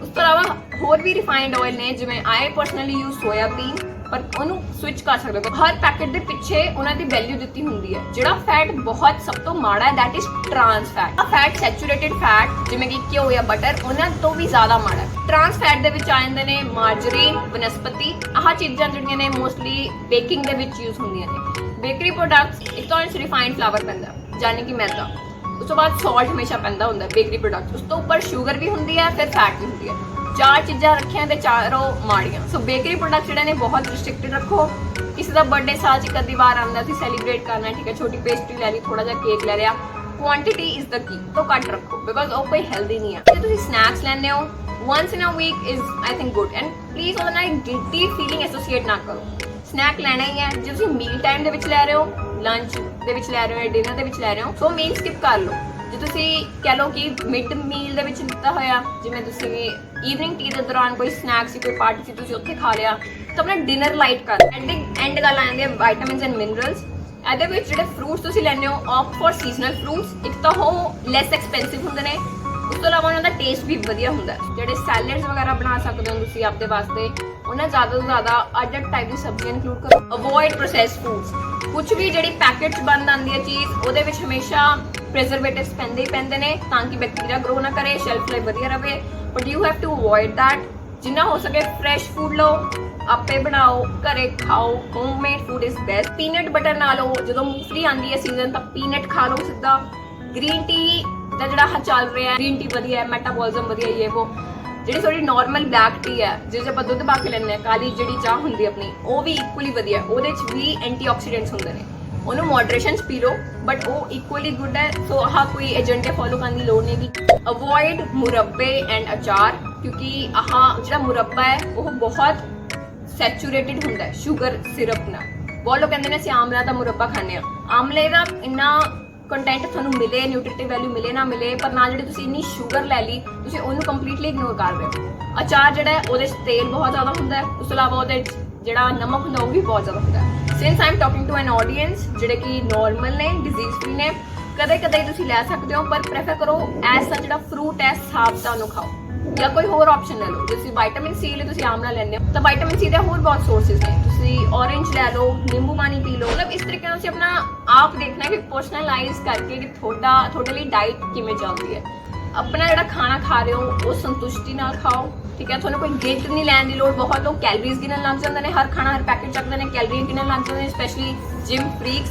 ਉਸ ਤੋਂ ਇਲਾਵਾ ਹੋਰ ਵੀ ਰਿਫਾਈਨਡ ਆਇਲ ਨੇ, ਜਿਵੇਂ ਆਈ ਪਰਸਨਲੀ ਯੂਜ਼ ਸੋਇਆਬੀਨ, ਪਰ ਉਹਨੂੰ ਸਵਿਚ ਕਰ ਸਕਦੇ ਹੋ। ਹਰ ਪੈਕੇਟ ਦੇ ਪਿੱਛੇ ਉਹਨਾਂ ਦੀ ਵੈਲਿਊ ਦਿੱਤੀ ਹੁੰਦੀ ਹੈ। ਜਿਹੜਾ ਫੈਟ ਬਹੁਤ ਸਭ ਤੋਂ ਮਾੜਾ ਹੈ that is trans fat. Fat saturated fat ਜਿਵੇਂ ਕਿ ਘਿਓ ਜਾਂ ਬਟਰ, ਉਹਨਾਂ ਤੋਂ ਵੀ ਜ਼ਿਆਦਾ ਮਾੜਾ ਹੈ। ਟਰਾਂਸ ਫੈਟ ਦੇ ਵਿੱਚ ਆ ਜਾਂਦੇ ਨੇ ਮਾਰਜਰੀਨ, ਵਨਸਪਤੀ, ਆਹ ਚੀਜ਼ਾਂ ਜਿਹੜੀਆਂ ਨੇ ਮੋਸਟਲੀ ਬੇਕਿੰਗ ਦੇ ਵਿੱਚ ਯੂਜ਼ ਹੁੰਦੀਆਂ ਨੇ। ਬੇਕਰੀ ਪ੍ਰੋਡਕਟਸ ਇੱਕ ਤਾਂ ਰਿਫਾਈਨਡ ਫਲਾਵਰ ਪੈਂਦਾ, ਯਾਨੀ ਕਿ ਮੈਦਾ। ਉਸ ਤੋਂ ਬਾਅਦ ਸਾਲਟ ਹਮੇਸ਼ਾ ਪੈਂਦਾ ਹੁੰਦਾ ਬੇਕਰੀ ਪ੍ਰੋਡਕਟਸ। ਉਸ ਤੋਂ ਉੱਪਰ ਸ਼ੂਗਰ ਵੀ ਹੁੰਦੀ ਹੈ, ਫਿਰ ਫੈਟ ਵੀ ਹੁੰਦੀ ਹੈ। ਚਾਰ ਚੀਜ਼ਾਂ ਰੱਖੀਆਂ ਤੇ ਚਾਰੋਂ ਮਾੜੀਆਂ। ਸੋ ਬੇਕਰੀ ਪ੍ਰੋਡਕਟ ਜਿਹੜੇ ਨੇ ਬਹੁਤ ਰਿਸਟ੍ਰਿਕਟਡ ਰੱਖੋ। ਕਿਸੇ ਦਾ ਬਰਥਡੇ ਸਾਲ 'ਚ ਇੱਕ ਅੱਧੀ ਵਾਰ ਆਉਂਦਾ, ਤੁਸੀਂ ਸੈਲੀਬ੍ਰੇਟ ਕਰਨਾ, ਠੀਕ ਹੈ, ਛੋਟੀ ਪੇਸਟਰੀ ਲੈ ਲਈ, ਥੋੜਾ ਜਿਹਾ ਕੇਕ ਲੈ ਲਿਆ। ਕੁਆਂਟੀਟੀ ਇਜ਼ ਦ ਕੀ, ਤੋਂ ਘੱਟ ਰੱਖੋ ਬਿਕਾਜ਼ ਉਹ ਕੋਈ ਹੈਲਦੀ ਨਹੀਂ ਹੈ। ਜੇ ਤੁਸੀਂ ਸਨੈਕਸ ਲੈਂਦੇ ਹੋ once in a week is I think good and please ਉਹਦੇ ਨਾਲ ਗਿਲਟੀ ਫੀਲਿੰਗ ਐਸੋਸੀਏਟ ਨਾ ਕਰੋ। ਸਨੈਕ ਲੈਣਾ ਹੀ ਹੈ। ਜੇ ਤੁਸੀਂ ਮੀਲ ਟਾਈਮ ਦੇ ਵਿੱਚ ਲੈ ਰਹੇ ਹੋ, ਲੰਚ ਦੇ ਵਿੱਚ ਲੈ ਰਹੇ ਹੋ, ਡਿਨਰ ਦੇ ਵਿੱਚ ਲੈ ਰਹੇ ਹੋ, ਸੋ ਮੀਲ ਸਕਿਪ ਕਰ ਲਓ। ਜੇ ਤੁਸੀਂ ਕਹਿ ਲਓ ਕਿ ਮਿਡ ਮੀਲ ਦੇ ਵਿੱਚ ਲਿੱਤਾ ਹੋਇਆ, ਜਿਵੇਂ ਤੁਸੀਂ ਈਵਨਿੰਗ ਟੀ ਦੇ ਦੌਰਾਨ ਕੋਈ ਸਨੈਕ ਸੀ, ਕੋਈ ਪਾਰਟੀ ਸੀ, ਤੁਸੀਂ ਉੱਥੇ ਖਾ ਲਿਆ, ਤਾਂ ਆਪਣਾ ਡਿਨਰ ਲਾਈਟ ਕਰ। ਐਂਡ ਗੱਲ ਆ ਜਾਂਦੀ ਹੈ ਵਿਟਾਮਿਨਸ ਐਂਡ ਮਿਨਰਲਸ। ਇਹਦੇ ਵਿੱਚ ਜਿਹੜੇ ਫਰੂਟਸ ਤੁਸੀਂ ਲੈਂਦੇ ਹੋ, ਆਪਟ ਫॉर ਸੀਜ਼ਨਲ ਫਰੂਟਸ। ਇੱਕ ਤਾਂ ਉਹ ਲੈਸ ਐਕਸਪੈਂਸਿਵ ਹੁੰਦੇ ਨੇ, ਉਸ ਤੋਂ ਇਲਾਵਾ ਉਹਨਾਂ ਦਾ ਟੇਸਟ ਵੀ ਵਧੀਆ ਹੁੰਦਾ ਹੈ। ਜਿਹੜੇ ਸੈਲਡਸ ਵਗੈਰਾ ਬਣਾ ਸਕਦੇ ਹੋ ਤੁਸੀਂ ਆਪਦੇ ਵਾਸਤੇ, ਉਹਨਾਂ ਜ਼ਿਆਦਾ ਤੋਂ ਜ਼ਿਆਦਾ ਅਦਰ ਟਾਈਪ ਦੀ ਸਬਜ਼ੀਆਂ ਇਨਕਲੂਡ ਕਰੋ। Avoid processed foods. ਕੁਝ ਵੀ ਜਿਹੜੀ ਪੈਕੇਟ 'ਚ ਬੰਦ ਆਉਂਦੀ ਹੈ ਚੀਜ਼, ਉਹਦੇ ਵਿੱਚ ਹਮੇਸ਼ਾ ਪ੍ਰੀਜ਼ਰਵੇਟਿਵਸ ਪੈਂਦੇ ਹੀ ਪੈਂਦੇ ਨੇ ਤਾਂ ਕਿ ਬੈਕਟੀਰੀਆ ਗਰੋ ਨਾ ਕਰੇ, ਸ਼ੈਲਫ ਲਾਈਫ ਵਧੀਆ ਰਵੇ। But you have to avoid that. ਜਿੰਨਾ ਹੋ ਸਕੇ ਫਰੈਸ਼ ਫੂਡ ਲਓ, ਆਪੇ ਬਣਾਓ, ਘਰੇ ਖਾਓ। Homemade food is best. Peanut butter ਨਾ ਲਓ, ਜਦੋਂ ਮੂੰਗਫਲੀ ਆਉਂਦੀ ਹੈ ਸੀਜ਼ਨ ਤਾਂ ਪੀਨਟ ਖਾ ਲਓ ਸਿੱਧਾ। ਗ੍ਰੀਨ ਟੀ ਦਾ ਜਿਹੜਾ ਚੱਲ ਰਿਹਾ, ਗ੍ਰੀਨ ਟੀ ਵਧੀਆ ਹੈ, ਮੈਟਾਬੋਲਿਜ਼ਮ ਵਧੀਆ, ਇਹ ਉਹ। ਜਿਹੜੀ ਥੋੜੀ ਨਾਰਮਲ ਬਲੈਕ ਟੀ ਹੈ, ਜਿਸ 'ਚ ਆਪਾਂ ਦੁੱਧ ਪਾ ਕੇ ਲੈਂਦੇ ਹਾਂ, ਕਾਲੀ ਜਿਹੜੀ ਚਾਹ ਹੁੰਦੀ ਆਪਣੀ, ਉਹ ਵੀ ਇਕੁਅਲੀ ਵਧੀਆ। ਉਹਦੇ 'ਚ ਵੀ ਐਂਟੀਆਕਸੀਡੈਂਟਸ ਹੁੰਦੇ ਨੇ, ਉਹਨੂੰ ਮੋਡਰੇਸ਼ਨ 'ਚ ਪੀ ਲਓ, ਬਟ ਉਹ ਇਕੁਅਲੀ ਗੁੱਡ ਹੈ। ਸੋ ਆਹ ਕੋਈ ਏਜੰਟੇ ਫੋਲੋ ਕਰਨ ਦੀ ਲੋੜ ਨਹੀਂ ਹੈਗੀ। ਅਵੋਇਡ ਮੁਰੱਬੇ ਐਂਡ ਅਚਾਰ, ਕਿਉਂਕਿ ਆਹ ਜਿਹੜਾ ਮੁਰੱਬਾ ਹੈ ਉਹ ਬਹੁਤ ਸੈਚੂਰੇਟਡ ਹੁੰਦਾ ਹੈ ਸ਼ੂਗਰ ਸਿਰਪ ਨਾਲ। ਬਹੁਤ ਲੋਕ ਕਹਿੰਦੇ ਨੇ ਅਸੀਂ ਆਮਲਾ ਦਾ ਮੁਰੱਬਾ ਖਾਂਦੇ ਹਾਂ। ਆਮਲੇ ਦਾ ਇੰਨਾ ਕੰਟੈਂਟ ਤੁਹਾਨੂੰ ਮਿਲੇ, ਨਿਊਟ੍ਰੀਟਿਵ ਵੈਲਿਊ ਮਿਲੇ ਨਾ ਮਿਲੇ, ਪਰ ਨਾਲ ਜਿਹੜੀ ਤੁਸੀਂ ਇੰਨੀ ਸ਼ੂਗਰ ਲੈ ਲਈ, ਤੁਸੀਂ ਉਹਨੂੰ ਕੰਪਲੀਟਲੀ ਇਗਨੋਰ ਕਰ ਰਹੇ ਹੋ। ਅਚਾਰ ਜਿਹੜਾ ਹੈ ਉਹਦੇ 'ਚ ਤੇਲ ਬਹੁਤ ਜ਼ਿਆਦਾ ਹੁੰਦਾ ਹੈ, ਉਸ ਤੋਂ ਇਲਾਵਾ ਉਹਦੇ 'ਚ ਜਿਹੜਾ ਨਮਕ ਹੁੰਦਾ ਉਹ ਵੀ ਬਹੁਤ ਜ਼ਿਆਦਾ ਹੁੰਦਾ ਹੈ। Since I am talking to an audience ਜਿਹੜੇ ਕਿ ਨਾਰਮਲ ਨੇ, ਡਿਜ਼ੀਜ਼ ਫ੍ਰੀ ਨੇ, ਕਦੇ ਕਦੇ ਤੁਸੀਂ ਲੈ ਸਕਦੇ ਹੋ, ਪਰ ਪ੍ਰੈਫਰ ਕਰੋ ਐਸਾ ਜਿਹੜਾ ਫਰੂਟ ਹੈ ਸਾਬਤਾ ਨੂੰ ਖਾਓ, ਜਾਂ ਕੋਈ ਹੋਰ ਆਪਸ਼ਨ ਲੈ ਲਓ। ਜੇ ਤੁਸੀਂ ਵਿਟਾਮਿਨ ਸੀ ਲਈ ਤੁਸੀਂ ਆਮਲਾ ਲੈਂਦੇ ਹੋ ਤਾਂ ਵਿਟਾਮਿਨ ਸੀ ਦੇ ਹੋਰ ਬਹੁਤ ਸੋਰਸਿਸ ਨੇ। ਤੁਸੀਂ ਔਰੇਂਜ ਲੈ ਲਓ, ਨਿੰਬੂ ਪਾਣੀ ਪੀ ਲਓ। ਮਤਲਬ ਇਸ ਤਰੀਕੇ ਨਾਲ ਤੁਸੀਂ ਆਪਣਾ ਆਪ ਦੇਖਣਾ ਕਿ ਪਰਸਨਲਾਈਜ਼ ਕਰਕੇ ਕਿ ਤੁਹਾਡੇ ਲਈ ਡਾਈਟ ਕਿਵੇਂ ਚੱਲਦੀ ਹੈ। ਆਪਣਾ ਜਿਹੜਾ ਖਾਣਾ ਖਾ ਰਹੇ ਹੋ ਉਹ ਸੰਤੁਸ਼ਟੀ ਨਾਲ ਖਾਓ, ਠੀਕ ਹੈ। ਤੁਹਾਨੂੰ ਕੋਈ ਗਿਲਟ ਨਹੀਂ ਲੈਣ ਦੀ ਲੋੜ। ਬਹੁਤ ਲੋਕ ਕੈਲਰੀਜ਼ ਗਿਣਨ ਲੱਗ ਜਾਂਦੇ ਨੇ, ਹਰ ਖਾਣਾ ਹਰ ਪੈਕੇਟ ਚੱਕਦੇ ਨੇ, ਕੈਲਰੀਜ਼ ਗਿਣਨ ਲੱਗ ਜਾਂਦੇ ਨੇ, ਸਪੈਸ਼ਲੀ ਜਿਮ ਫਰੀਕਸ।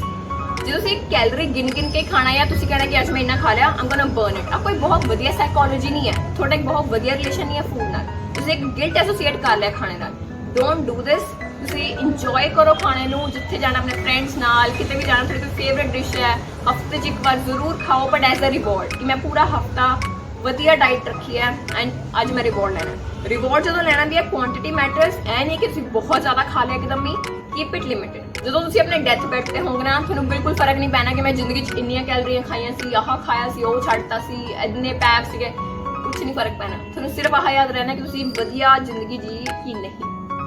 ਜੇ ਤੁਸੀਂ ਕੈਲਰੀ ਗਿਣ ਕੇ ਖਾਣਾ, ਜਾਂ ਤੁਸੀਂ ਕਹਿਣਾ ਕਿ ਅੱਜ ਮੈਂ ਇੰਨਾ ਖਾ ਲਿਆ, ਆਮ ਗੋਨਾ ਬਰਨ ਇਟ, ਆ ਕੋਈ ਬਹੁਤ ਵਧੀਆ ਸਾਈਕੋਲੋਜੀ ਨਹੀਂ ਹੈ। ਤੁਹਾਡਾ ਇੱਕ ਬਹੁਤ ਵਧੀਆ ਰਿਲੇਸ਼ਨ ਨਹੀਂ ਹੈ ਫੂਡ ਨਾਲ। ਤੁਸੀਂ ਇੱਕ ਗਿਲਟ ਐਸੋਸੀਏਟ ਕਰ ਲਿਆ ਖਾਣੇ ਨਾਲ। Don't do this. ਤੁਸੀਂ ਇੰਜੋਏ ਕਰੋ ਖਾਣੇ ਨੂੰ। ਜਿੱਥੇ ਜਾਣਾ ਆਪਣੇ ਫਰੈਂਡਸ ਨਾਲ, ਕਿਤੇ ਵੀ ਜਾਣਾ, ਤੁਹਾਡੀ ਕੋਈ ਫੇਵਰੇਟ ਡਿਸ਼ ਹੈ, ਹਫਤੇ 'ਚ ਇੱਕ ਵਾਰ ਜ਼ਰੂਰ ਖਾਓ, ਬਟ ਐਜ਼ ਅ ਰਿਵਾਰਡ ਕਿ ਮੈਂ ਪੂਰਾ ਹਫਤਾ ਵਧੀਆ ਡਾਈਟ ਰੱਖੀ ਹੈ ਐਂਡ ਅੱਜ ਮੈਂ ਰਿਵਾਰਡ ਲੈਣਾ। ਰਿਵਾਰਡ ਜਦੋਂ ਲੈਣਾ ਵੀ ਹੈ, ਕੁਆਂਟੀਟੀ ਮੈਟਰਸ। ਐ ਨਹੀਂ ਕਿ ਤੁਸੀਂ ਬਹੁਤ ਜ਼ਿਆਦਾ ਖਾ ਲਿਆ ਇੱਕਦਮ ਹੀ। Keep it limited. ਜਦੋਂ ਤੁਸੀਂ ਆਪਣੇ ਡੈਥ ਬੈਡ ਤੇ ਹੋਗੇ ਨਾ, ਤੁਹਾਨੂੰ ਬਿਲਕੁਲ ਫਰਕ ਨਹੀਂ ਪੈਣਾ ਕਿ ਮੈਂ ਜ਼ਿੰਦਗੀ 'ਚ ਇੰਨੀਆਂ ਕੈਲਰੀਆਂ ਖਾਈਆਂ ਸੀ, ਆਹ ਖਾਇਆ ਸੀ, ਉਹ ਛੱਡਤਾ ਸੀ, ਇੰਨੇ ਪੈਕ ਸੀਗੇ, ਕੁਛ ਨਹੀਂ ਫਰਕ ਪੈਣਾ। ਤੁਹਾਨੂੰ ਸਿਰਫ ਆਹ ਯਾਦ ਰਹਿਣਾ ਕਿ ਤੁਸੀਂ ਵਧੀਆ ਜ਼ਿੰਦਗੀ ਜੀ ਕਿ ਨਹੀਂ।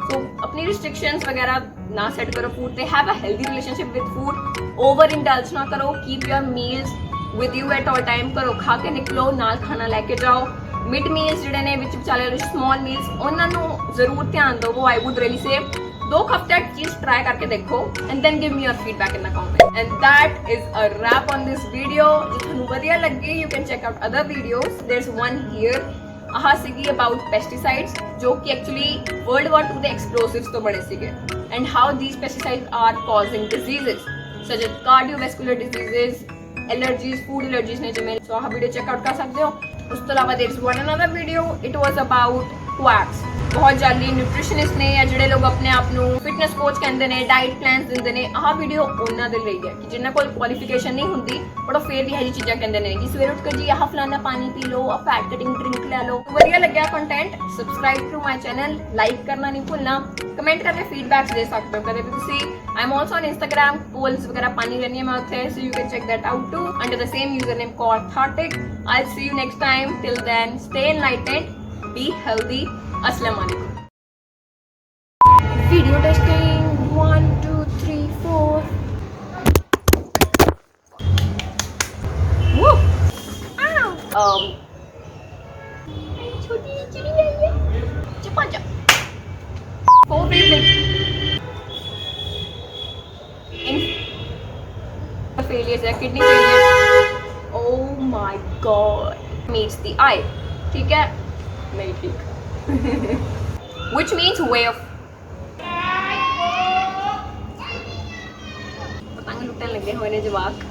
ਸੋ ਆਪਣੀ ਰਿਸਟ੍ਰਿਕਸ਼ਨਸ ਵਗੈਰਾ ਨਾ ਸੈੱਟ ਕਰੋ ਫੂਡ ਤੇ। Have a healthy relationship with food. Over indulge ਨਾ ਕਰੋ। Keep your meals with you at all time. ਘਰੋਂ ਖਾ ਕੇ ਨਿਕਲੋ, ਨਾਲ ਖਾਣਾ ਲੈ ਕੇ ਜਾਓ। ਮਿਡ ਮੀਲਸ ਜਿਹੜੇ ਨੇ ਵਿੱਚ ਵਿਚਾਲੇ ਵਾਲੇ ਸਮਾਲ ਮੀਲਸ, ਉਹਨਾਂ ਨੂੰ ਜ਼ਰੂਰ ਧਿਆਨ ਦਿਓ। ਆਈ ਵੁੱਡ ਰੀਲੀ ਸੇ 2 ਹਫ਼ਤੇ ਚੀਜ਼ ਟਰਾਈ ਕਰਕੇ ਦੇਖੋ and then give me your feedback in the comment. And that is a wrap on this video. ਜੇ ਤੁਹਾਨੂੰ ਵਧੀਆ ਲੱਗੀ, you can check out other videos. There is one here. ਆਹ ਸੀਗੀ ਅਬਾਊਟ ਪੈਸਟੀਸਾਈਡਸ, ਜੋ ਕਿ ਐਕਚੁਅਲੀ ਵਰਲਡ ਵਾਰ 2 ਦੇ ਐਕਸਪਲੋਸਿਵਸ ਤੋਂ ਬਣੇ ਸੀਗੇ, and how these pesticides are causing diseases such as cardiovascular diseases, allergies, food allergies ਨੇ ਜਿਵੇਂ। ਸੋ ਆਹ ਵੀਡੀਓ ਚੈੱਕ ਆਊਟ ਕਰ ਸਕਦੇ ਹੋ। ਉਸ ਤੋਂ ਇਲਾਵਾ there is one another video, it was about quacks. बहुत जल्दी न्यूट्रिशनिस्ट ने या ਜਿਹੜੇ ਲੋਕ ਆਪਣੇ ਆਪ ਨੂੰ ਫਿਟਨੈਸ ਕੋਚ ਕਹਿੰਦੇ ਨੇ ਡਾਈਟ ਪਲਾਨਸ ਦਿੰਦੇ ਨੇ ਆਹ ਵੀਡੀਓ ਉਹਨਾਂ ਦੇ ਲਈ ਹੈ ਕਿ ਜਿਨ੍ਹਾਂ ਕੋਲ ਕੁਆਲੀਫਿਕੇਸ਼ਨ ਨਹੀਂ ਹੁੰਦੀ ਬਟ ਉਹ ਫੇਰ ਵੀ ਇਹ ਜਿਹੀ ਚੀਜ਼ਾਂ ਕਹਿੰਦੇ ਨੇ ਕਿ ਸਵੇਰ ਉੱਠ ਕੇ ਜੀ ਆਹ ਫਲਾਨਾ ਪਾਣੀ ਪੀ ਲਓ ਆ ਫੈਟ ਕਟਿੰਗ ਡਰਿੰਕ ਲੈ ਲਓ ਵਧੀਆ ਲੱਗਿਆ content subscribe to my channel like ਕਰਨਾ ਨਹੀਂ ਭੁੱਲਣਾ ਕਮੈਂਟ ਕਰਕੇ ਫੀਡਬੈਕਸ ਦੇ ਸਕਦੇ ਹੋ ਕਦੇ ਵੀ ਤੁਸੀਂ I am also on Instagram polls ਵਗੈਰਾ ਪਾਣੀ ਰਹਿੰਦੀ ਹੈ ਮੈਂ ਉੱਥੇ so you can check that out too under the same username called Thartik. I'll see you next time. Till then, stay enlightened, be healthy. Assalamu alaikum. Video testing 1 2 3 4. Woo! Ow! छोटी चिड़िया है चपा चप 4 big failures है kidney failure oh my god meets the eye ठीक है नहीं ठीक which means way of पतंग लुटने लगे हुए ने जवाक